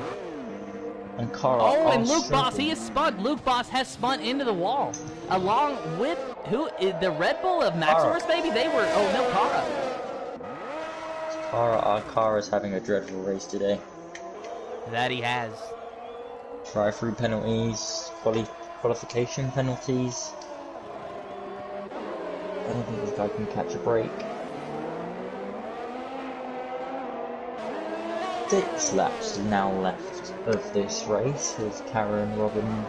and Kara are and Luke struggling. Boss, he is spun. Luke Boss has spun into the wall, along with who? The Red Bull of Maximus, maybe? They were. Oh no, Kara. Kara's having a dreadful race today. That he has. Drive-through penalties, qualification penalties. I don't think this guy can catch a break. 6 laps now left of this race with Kara and Robin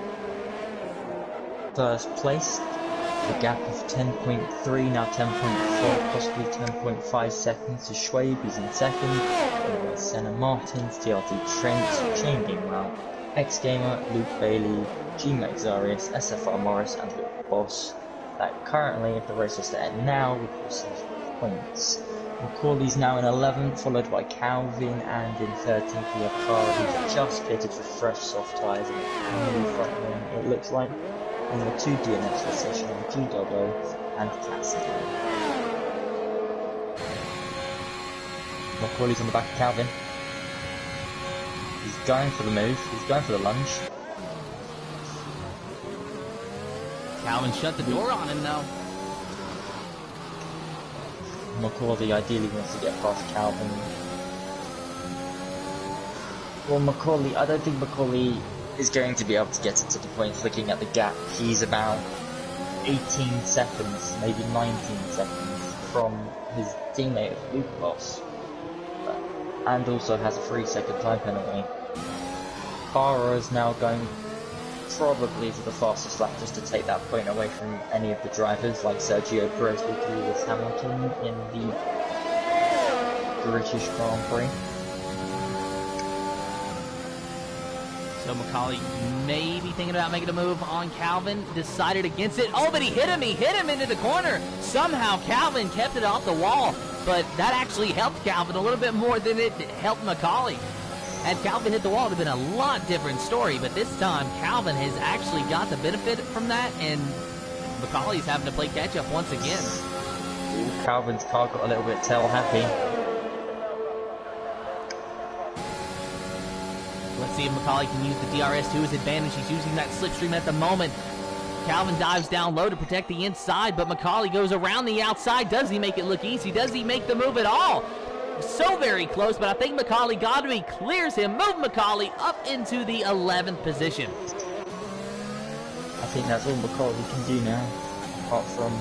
first place. The gap of 10.3, now 10.4, possibly 10.5 seconds to Schwabe, he's in second. Senna Martins, TRT Trent, Changing Route, X Gamer, Luke Bailey, G-Max Zarius, SFR Morris, and Luke Boss. That currently, if the race was to end now, would receive points. Macaulay's now in 11th, followed by Calvin, and in 13th we have Kara, who's just fitted for fresh soft tyres and new front wing, it looks like. And there are 2 DNFs this session on G-Doggo and Cassidy. Macaulay's on the back of Calvin. He's going for the move, he's going for the lunge. Calvin shut the door on him though. Macaulay ideally wants to get past Calvin. Well, Macaulay, I don't think Macaulay is going to be able to get it to the point. Looking at the gap, he's about 18 seconds, maybe 19 seconds from his teammate Luke Boss, and also has a 3-second time penalty. Kara is now going probably for the fastest lap just to take that point away from any of the drivers like Sergio Perez with Lewis Hamilton in the British Grand Prix. So Macaulay maybe thinking about making a move on Calvin, decided against it. Oh, but he hit him into the corner. Somehow Calvin kept it off the wall, but that actually helped Calvin a little bit more than it helped Macaulay. Had Calvin hit the wall, it would have been a lot different story, but this time Calvin has actually got the benefit from that, and Macaulay's having to play catch up once again. Calvin's car got a little bit tail happy. Let's see if Macaulay can use the DRS to his advantage. He's using that slipstream at the moment. Calvin dives down low to protect the inside, but Macaulay goes around the outside. Does he make it look easy? Does he make the move at all? So very close, but I think Macaulay got to be, clears him. Move Macaulay up into the 11th position. I think that's all Macaulay can do now, apart from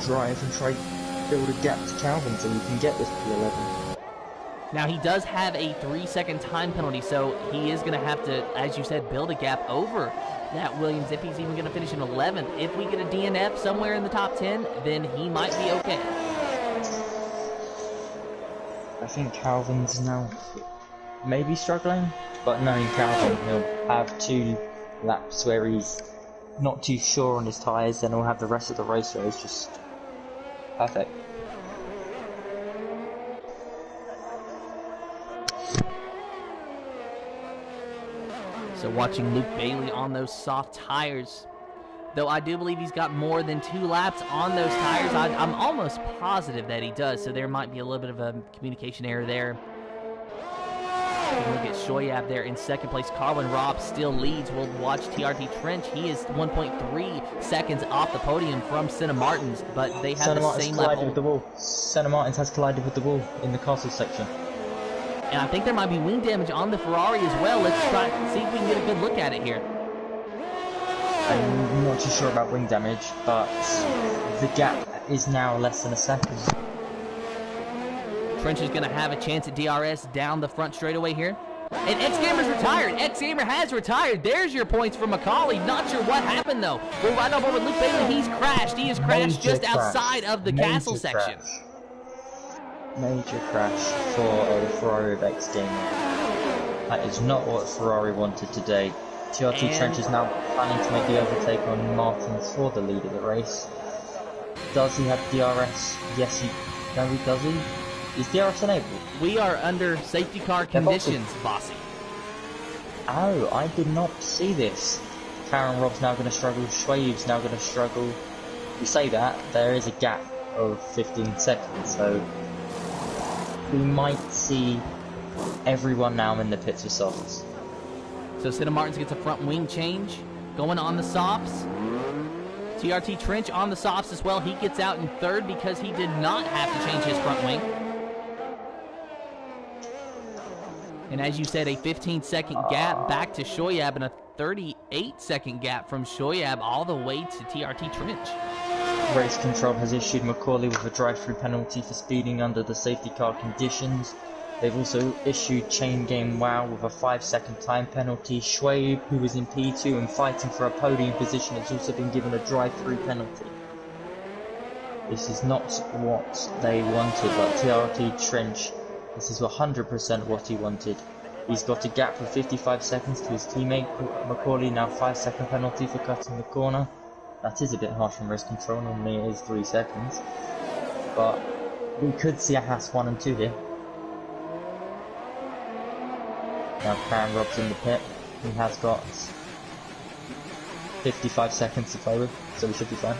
drive and try to build a gap to Calvin so he can get this P11. Now he does have a 3-second time penalty, so he is going to have to, as you said, build a gap over that Williams if he's even going to finish in 11th. If we get a DNF somewhere in the top 10, then he might be okay. I think Calvin's now maybe struggling, but knowing Calvin, he'll have 2 laps where he's not too sure on his tyres, then he'll have the rest of the race where it's just perfect. So watching Luke Bailey on those soft tires, though I do believe he's got more than 2 laps on those tires. I'm almost positive that he does, so there might be a little bit of a communication error there. Look at Shoyab there in second place. Carlin Robb still leads. We'll watch TRT Trench. He is 1.3 seconds off the podium from Senna Martins, but they have Senna the Martins same collided level. with the wall. Senna Martins has collided with the wall in the castle section. And I think there might be wing damage on the Ferrari as well. Let's try see if we can get a good look at it here. I'm not too sure about wing damage, but the gap is now less than a second. Trench is going to have a chance at DRS down the front straightaway here. And X-Gamer's retired. X-Gamer has retired. There's your points for Macaulay. Not sure what happened, though. We're right over with Luke Bailey. He's crashed. He has crashed just outside of the castle section. Major crash for a Ferrari of X-Gamer. That is not what Ferrari wanted today. TRT Trench is now planning to make the overtake on Martins for the lead of the race. Does he have DRS? Yes, does he? Is DRS enabled? We are under safety car conditions, Bossy. Oh, I did not see this. Karen Rob's now going to struggle. Schwab's now going to struggle. We say that, there is a gap of 15 seconds, so we might see everyone now in the pits with softs. So Senna Martins gets a front wing change going on the softs. TRT Trench on the softs as well. He gets out in third because he did not have to change his front wing. And as you said, a 15-second gap back to Shoyab and a 38-second gap from Shoyab all the way to TRT Trench. Race Control has issued Macaulay with a drive-through penalty for speeding under the safety car conditions. They've also issued Chain Game Wow with a 5-second time penalty. Schwab, who was in P2 and fighting for a podium position, has also been given a drive-through penalty. This is not what they wanted, but TRT Trench, this is 100% what he wanted. He's got a gap of 55 seconds to his teammate Macaulay, now 5-second penalty for cutting the corner. That is a bit harsh from Race Control, normally it is 3 seconds. But we could see a Haas 1 and 2 here. Now Karen Rob's in the pit. He has got 55 seconds to play with, so we should be fine.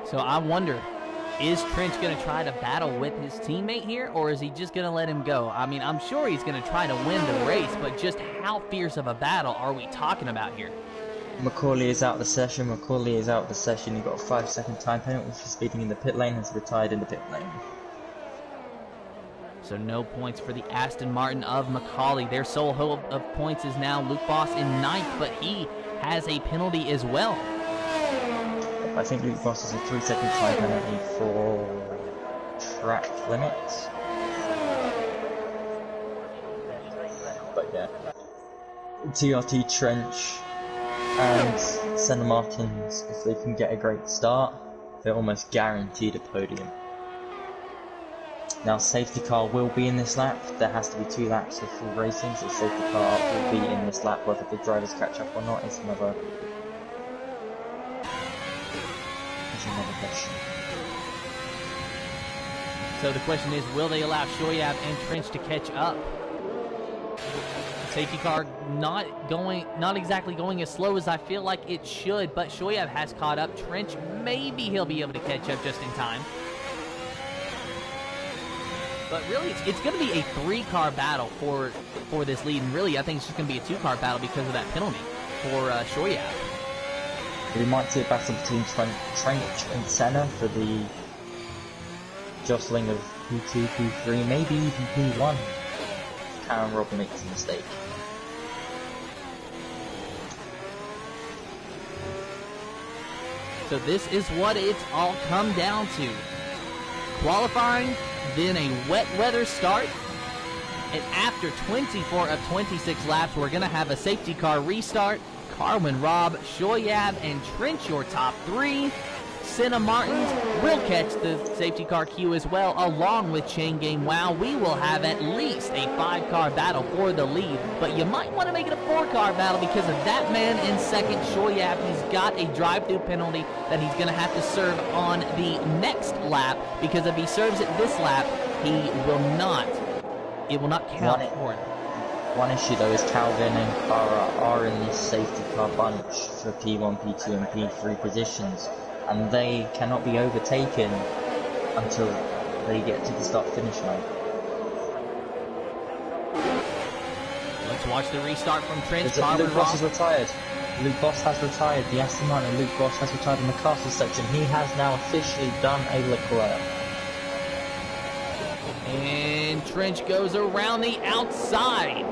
So I wonder, is Trench going to try to battle with his teammate here, or is he just going to let him go? I mean, I'm sure he's going to try to win the race, but just how fierce of a battle are we talking about here? Macaulay is out of the session. Macaulay is out of the session. He got a 5-second time penalty for speeding in the pit lane. Has retired in the pit lane. So no points for the Aston Martin of Macaulay. Their sole hope of points is now Luke Boss in 9th, but he has a penalty as well. I think Luke Boss has a 3-second time penalty for track limits. But yeah. TRT Trench and Senna Martins, if they can get a great start, they're almost guaranteed a podium. Now safety car will be in this lap. There has to be 2 laps of full racing, so safety car will be in this lap. Whether the drivers catch up or not is another question. So the question is, will they allow Shoyab and Trench to catch up? Safety car not exactly going as slow as I feel like it should, but Shoyab has caught up. Trench, maybe he'll be able to catch up just in time. But really, it's going to be a 3-car battle for this lead, and really, I think it's just going to be a 2-car battle because of that penalty for Shoyab. We might see a battle between Trench and Senna for the jostling of P2, P3, maybe even P1. Karen Rob makes a mistake. So this is what it's all come down to. Qualifying, then a wet weather start, and after 24 of 26 laps, we're going to have a safety car restart. Carwin, Rob, Shoyab, and Trench, your top 3. Senna Martins will catch the safety car queue as well, along with Chain Game Wow. We will have at least a 5-car battle for the lead, but you might want to make it a 4-car battle because of that man in second, Shoyab. He's got a drive-through penalty that he's going to have to serve on the next lap, because if he serves it this lap, it will not count for him. One issue though is Calvin and Clara are in this safety car bunch for P1, P2 and P3 positions, and they cannot be overtaken until they get to the start-finish line. Let's watch the restart from Trench. Luke Boss is retired. Luke Boss has retired. The Aston Martin Luke Boss has retired in the castle section. He has now officially done a Leclerc. And Trench goes around the outside.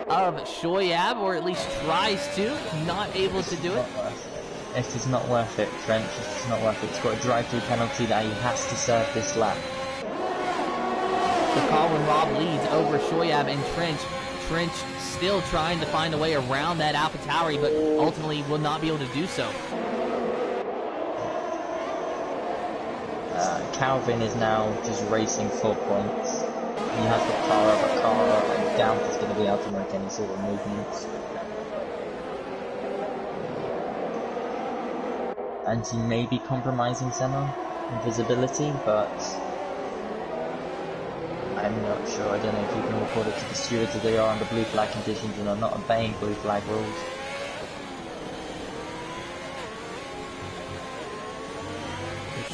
of Shoyab, or at least tries to, not able to do it. It is not worth it, Trench. It is not worth it. It's got a drive-through penalty that he has to serve this lap. So Carwin Robb leads over Shoyab and Trench. Trench still trying to find a way around that AlphaTauri, but ultimately will not be able to do so. Calvin is now just racing 4 points. He has the Cara, but Cara, I doubt he's going to be able to make any sort of movements. And he may be compromising Senna in visibility, but I'm not sure. I don't know if you can report it to the stewards that they are under blue flag conditions and are not obeying blue flag rules.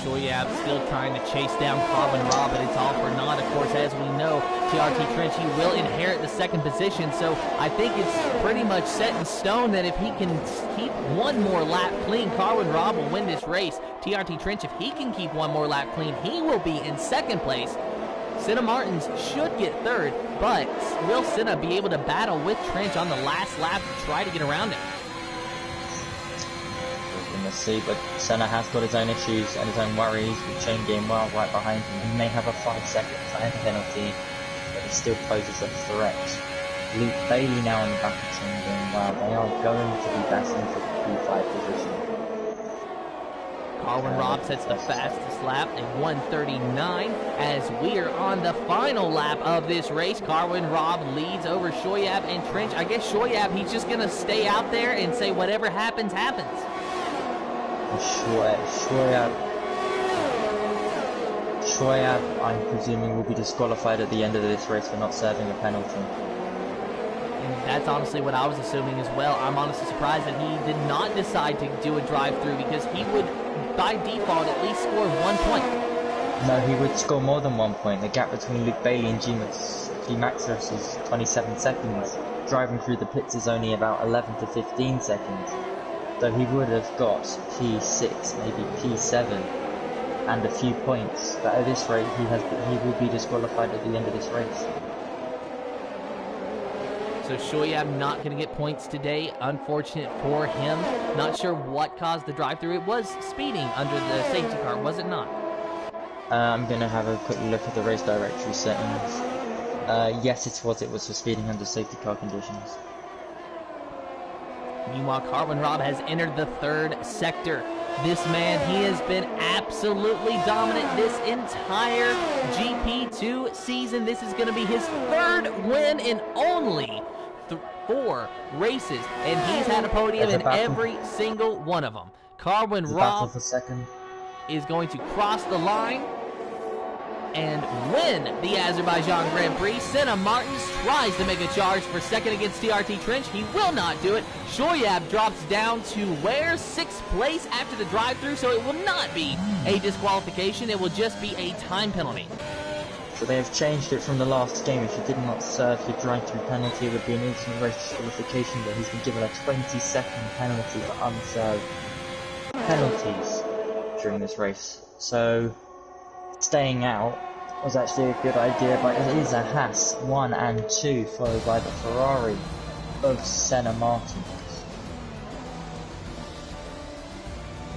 Shoyab still trying to chase down Carwin Robb, but it's all for naught. Of course, as we know, TRT Trench, he will inherit the second position, so I think it's pretty much set in stone that if he can keep one more lap clean, Carwin Robb will win this race. TRT Trench, if he can keep one more lap clean, he will be in second place. Senna Martins should get third, but will Senna be able to battle with Trench on the last lap to try to get around him? Let's see, but Senna has got his own issues and his own worries with Chain Game well right behind him. He may have a 5-second time penalty, but he still poses a threat. Luke Bailey now in the back of Chain Game well. They are going to be battling for the P5 position. Carwin Robb sets the fastest lap in 1:39 as we are on the final lap of this race. Carwin Robb leads over Shoyab and Trench. I guess Shoyab, he's just going to stay out there and say whatever happens, happens. Shoyab, I'm presuming, will be disqualified at the end of this race for not serving a penalty. And that's honestly what I was assuming as well. I'm honestly surprised that he did not decide to do a drive-through, because he would, by default, at least score 1 point. No, he would score more than 1 point. The gap between Luke Bailey and G Maxis is 27 seconds. Driving through the pits is only about 11 to 15 seconds. So he would have got P6, maybe P7, and a few points. But at this rate, he will be disqualified at the end of this race. So Shoyab not going to get points today. Unfortunate for him. Not sure what caused the drive-through. It was speeding under the safety car, was it not? I'm going to have a quick look at the race directory settings. Yes, it was. It was for speeding under safety car conditions. Meanwhile, Carwin Robb has entered the third sector. This man, he has been absolutely dominant this entire GP2 season. This is going to be his third win in only 4 races, and he's had a podium in every single one of them. Carwin Robb is going to cross the line and win the Azerbaijan Grand Prix. Senna Martins tries to make a charge for second against TRT Trench. He will not do it. Shoyab drops down to where? 6th place after the drive-through, so it will not be a disqualification. It will just be a time penalty. So they have changed it from the last game. If you did not serve your drive-through penalty, it would be an instant race disqualification, but he's been given a 20-second penalty for unserved penalties during this race. So staying out was actually a good idea, but it is a Haas 1 and 2, followed by the Ferrari of Senna Martins.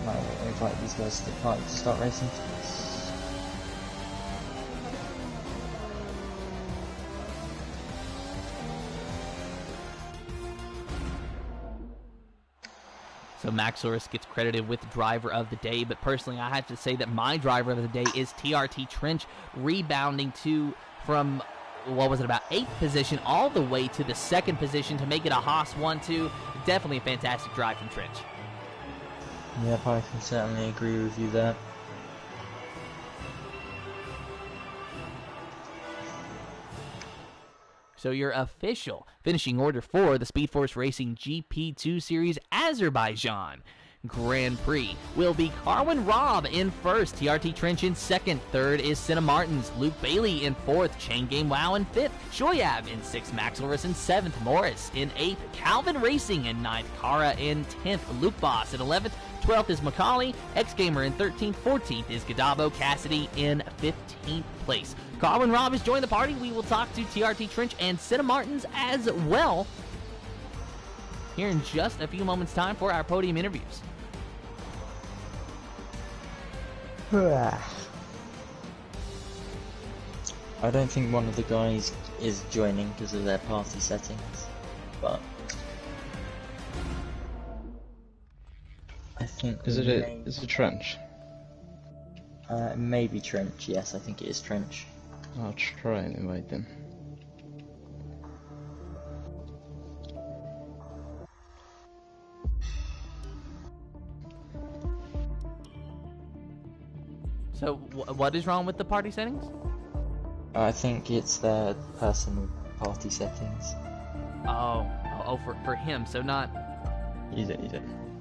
Might invite these guys to the party to start racing. So Max Soros gets credited with driver of the day, but personally I have to say that my driver of the day is TRT Trench, rebounding from, what was it, about 8th position all the way to the 2nd position to make it a Haas 1-2. Definitely a fantastic drive from Trench. Yep, I can certainly agree with you there. So your official finishing order for the Speed Force Racing GP2 Series Azerbaijan Grand Prix will be Carwin Robb in 1st, TRT Trench in 2nd, 3rd is Senna Martins, Luke Bailey in 4th, Chain Game Wow in 5th, Shoyab in 6th, Max Loris in 7th, Morris in 8th, Calvin Racing in 9th, Cara in 10th, Luke Boss in 11th, 12th is Macaulay, X Gamer in 13th, 14th is Gadabo, Cassidy in 15th place. Carwin Robb has joined the party. We will talk to TRT Trench and Cinna Martins as well here in just a few moments' time for our podium interviews. I don't think one of the guys is joining because of their party settings, but I think is it Trench? Maybe Trench. Yes, I think it is Trench. I'll try and invite them. So, what is wrong with the party settings? I think it's their personal party settings. Oh, for him. So not. He's it.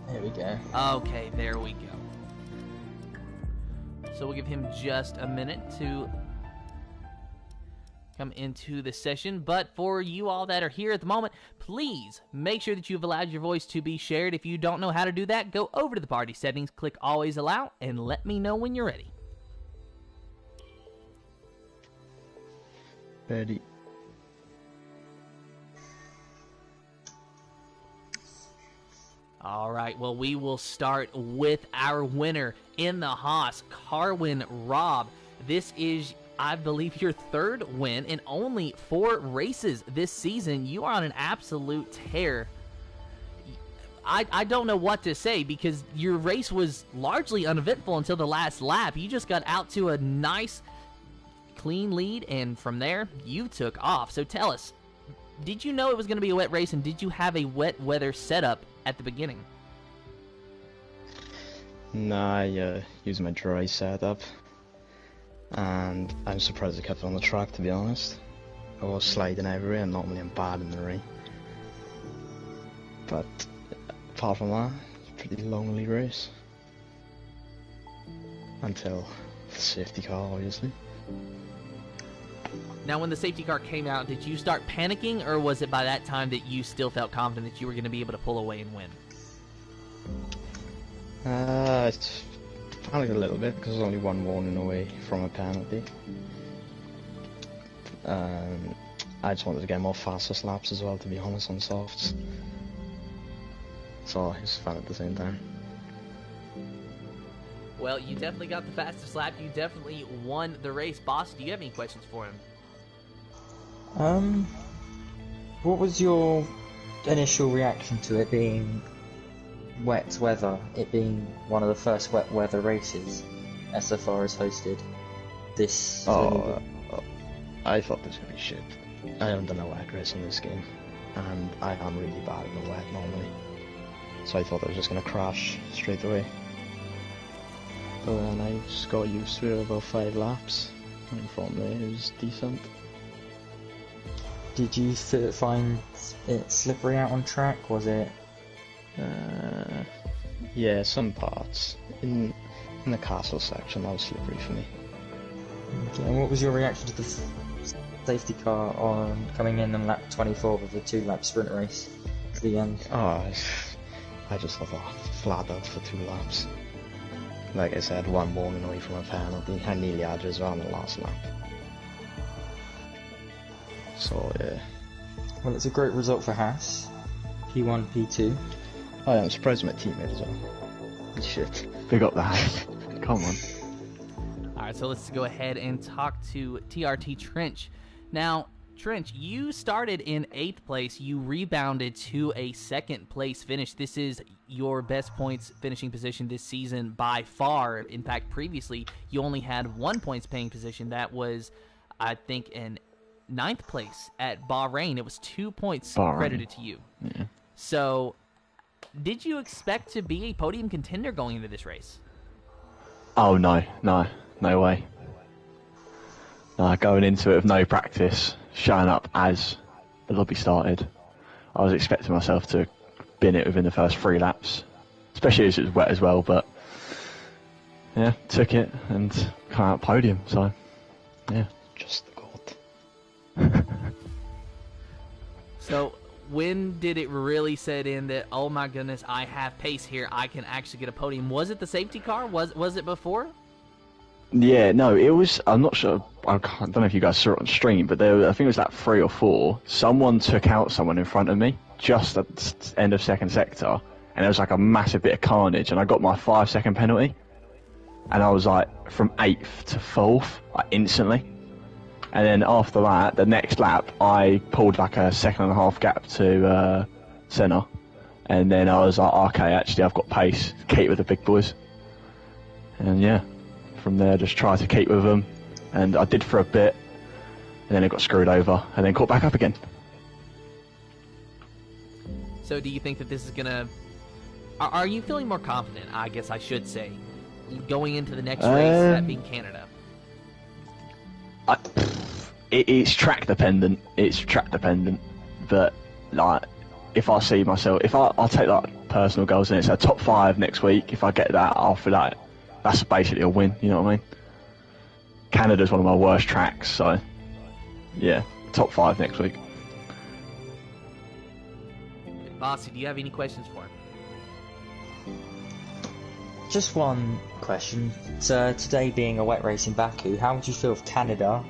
There we go. Okay, there we go. So we'll give him just a minute to come into the session. But for you all that are here at the moment, please make sure that you've allowed your voice to be shared. If you don't know how to do that, go over to the party settings, click Always Allow, and let me know when you're ready. Ready. All right, well, we will start with our winner in the Haas, Carwin Robb. This is, I believe, your third win in only 4 races this season. You are on an absolute tear. I don't know what to say because your race was largely uneventful until the last lap. You just got out to a nice, clean lead, and from there, you took off. So tell us, did you know it was going to be a wet race, and did you have a wet weather setup at the beginning? Nah, I used my dry setup, and I'm surprised I kept it on the track, to be honest. I was sliding everywhere, and normally I'm bad in the rain. But apart from that, it's a pretty lonely race. Until the safety car, obviously. Now, when the safety car came out, did you start panicking, or was it by that time that you still felt confident that you were going to be able to pull away and win? I panicked a little bit because I was only 1 warning away from a penalty. I just wanted to get more fastest laps as well, to be honest, on softs. So it was fun at the same time. Well, you definitely got the fastest lap. You definitely won the race. Boss, do you have any questions for him? What was your initial reaction to it being wet weather? It being one of the first wet weather races SFR has hosted this. I thought this would be shit. I haven't done a wet race in this game, and I am really bad in the wet normally. So I thought I was just going to crash straight away. But then I just got used to it about 5 laps, and from there it was decent. Did you find it slippery out on track? Was it? Yeah, some parts. In the castle section, that was slippery for me. Okay, and what was your reaction to the safety car on coming in on lap 24 of the 2-lap sprint race to the end? Oh, I just thought flat out for 2 laps. Like I said, 1 warning away from a penalty. I nearly had it as well on the last lap. So, yeah. Well, it's a great result for Haas. P1, P2. Oh, yeah, I'm surprised my teammate as well. Shit. Big up the Haas. Come on. Alright, so let's go ahead and talk to TRT Trench. Now, Trench, you started in 8th place. You rebounded to a 2nd place finish. This is your best points finishing position this season by far. In fact, previously, you only had 1 points paying position. That was, I think, in 9th place at Bahrain. It was 2 points credited to you. Yeah. So, did you expect to be a podium contender going into this race? Oh, no way. No, going into it with no practice, showing up as the lobby started, I was expecting myself to bin it within the first 3 laps, especially as it was wet as well, but yeah, took it and come out podium, so yeah, just the god. So, when did it really set in that, oh my goodness, I have pace here, I can actually get a podium? Was it the safety car? Was it before? Yeah, no, it was. I'm not sure. Don't know if you guys saw it on stream, but I think it was like 3 or 4. Someone took out someone in front of me just at the end of second sector, and there was like a massive bit of carnage, and I got my 5-second penalty, and I was like from 8th to 4th, like instantly. And then after that, the next lap, I pulled like a 1.5 gap to Senna, and then I was like, okay, actually, I've got pace, keep with the big boys, and yeah. From there, just try to keep with them, and I did for a bit, and then it got screwed over, and then caught back up again. So do you think that this is gonna... Are you feeling more confident, I guess I should say, going into the next race, that being Canada? It's track dependent. It's track dependent, but like, if I see myself, if I'll take like personal goals, and it's a top 5 next week. If I get that, I'll feel like that's basically a win, you know what I mean? Canada's one of my worst tracks, so yeah, top 5 next week. Bossy, do you have any questions for him? Just one question. So, today being a wet race in Baku, how would you feel if Canada,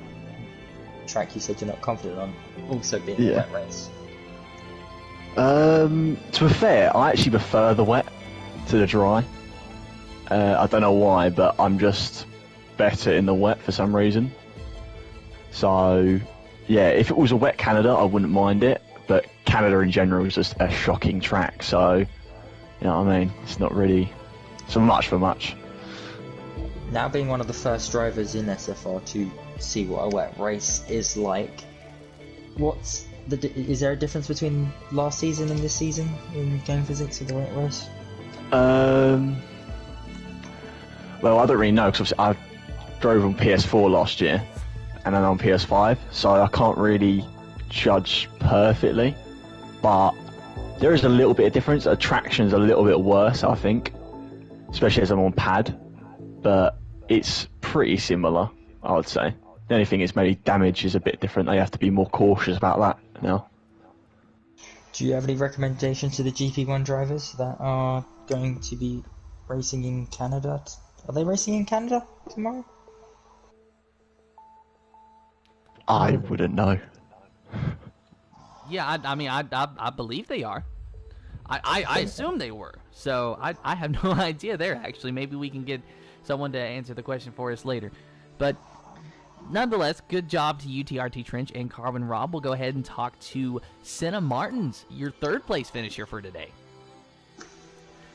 track you said you're not confident on, also being a wet race? To be fair, I actually prefer the wet to the dry. I don't know why, but I'm just better in the wet for some reason. So, yeah, if it was a wet Canada, I wouldn't mind it. But Canada in general is just a shocking track, so, you know what I mean? It's not really so much for much. Now being one of the first drivers in SFR to see what a wet race is like, is there a difference between last season and this season in game physics of the wet race? Well, I don't really know, because I drove on PS4 last year, and then on PS5, so I can't really judge perfectly, but there is a little bit of difference. The traction's a little bit worse, I think, especially as I'm on pad, but it's pretty similar, I would say. The only thing is maybe damage is a bit different. They have to be more cautious about that now. Do you have any recommendations to the GP1 drivers that are going to be racing in Canada? Are they racing in Canada tomorrow? I wouldn't know. Yeah, I believe they are. I assume they were. So I have no idea there, actually. Maybe we can get someone to answer the question for us later. But nonetheless, good job to UTRT Trench and Carbon Rob. We'll go ahead and talk to Senna Martins, your 3rd place finisher for today.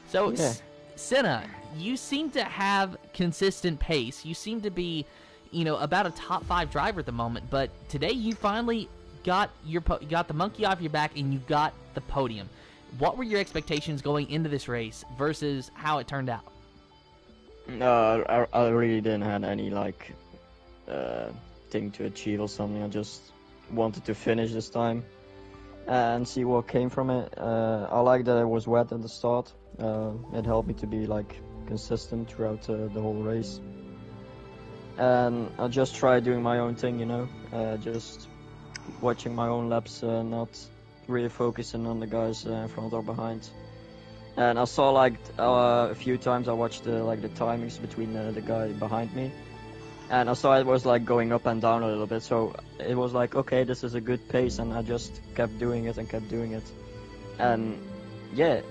So, yeah. Senna, you seem to have consistent pace. You seem to be, about a top 5 driver at the moment. But today you finally got the monkey off your back and you got the podium. What were your expectations going into this race versus how it turned out? No, I really didn't have any thing to achieve or something. I just wanted to finish this time and see what came from it. I like that it was wet at the start. It helped me to be consistent throughout the whole race. And I just tried doing my own thing, just watching my own laps, not really focusing on the guys in front or behind. And I saw a few times I watched the timings between the guy behind me, and I saw it was going up and down a little bit. So it was okay, this is a good pace, and I just kept doing it. And yeah,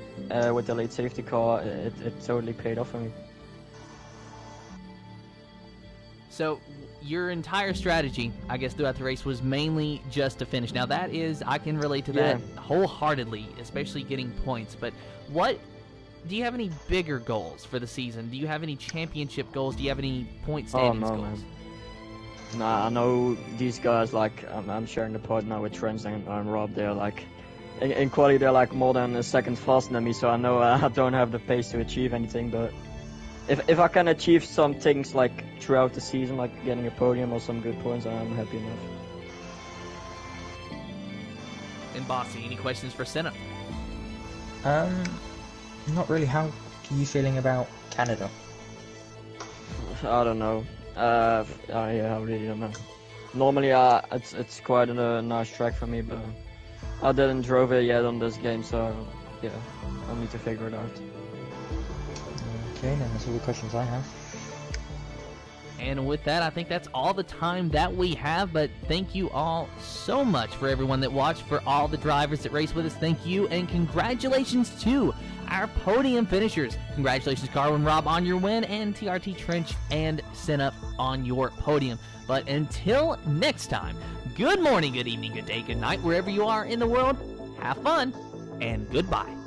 with the late safety car, it totally paid off for me. So your entire strategy, I guess, throughout the race was mainly just to finish. Now that is, I can relate to that wholeheartedly, especially getting points. But do you have any bigger goals for the season? Do you have any championship goals? Do you have any point standings goals? Man. Nah, I know these guys, I'm sharing the pod now with Trent and Rob. They're in quality, they're more than a second faster than me, so I know I don't have the pace to achieve anything. But if I can achieve some things throughout the season, getting a podium or some good points, I'm happy enough. And Bossy, any questions for Senna? Not really. How are you feeling about Canada? I don't know. I really don't know. Normally, it's quite a nice track for me, but I didn't drove it yet on this game, so yeah, I'll need to figure it out. Okay, then that's all the questions I have. And with that, I think that's all the time that we have, but thank you all so much for everyone that watched, for all the drivers that raced with us. Thank you, and congratulations to our podium finishers. Congratulations, Carl and Rob, on your win, and TRT Trench and Sinup on your podium. But until next time, good morning, good evening, good day, good night, wherever you are in the world. Have fun, and goodbye.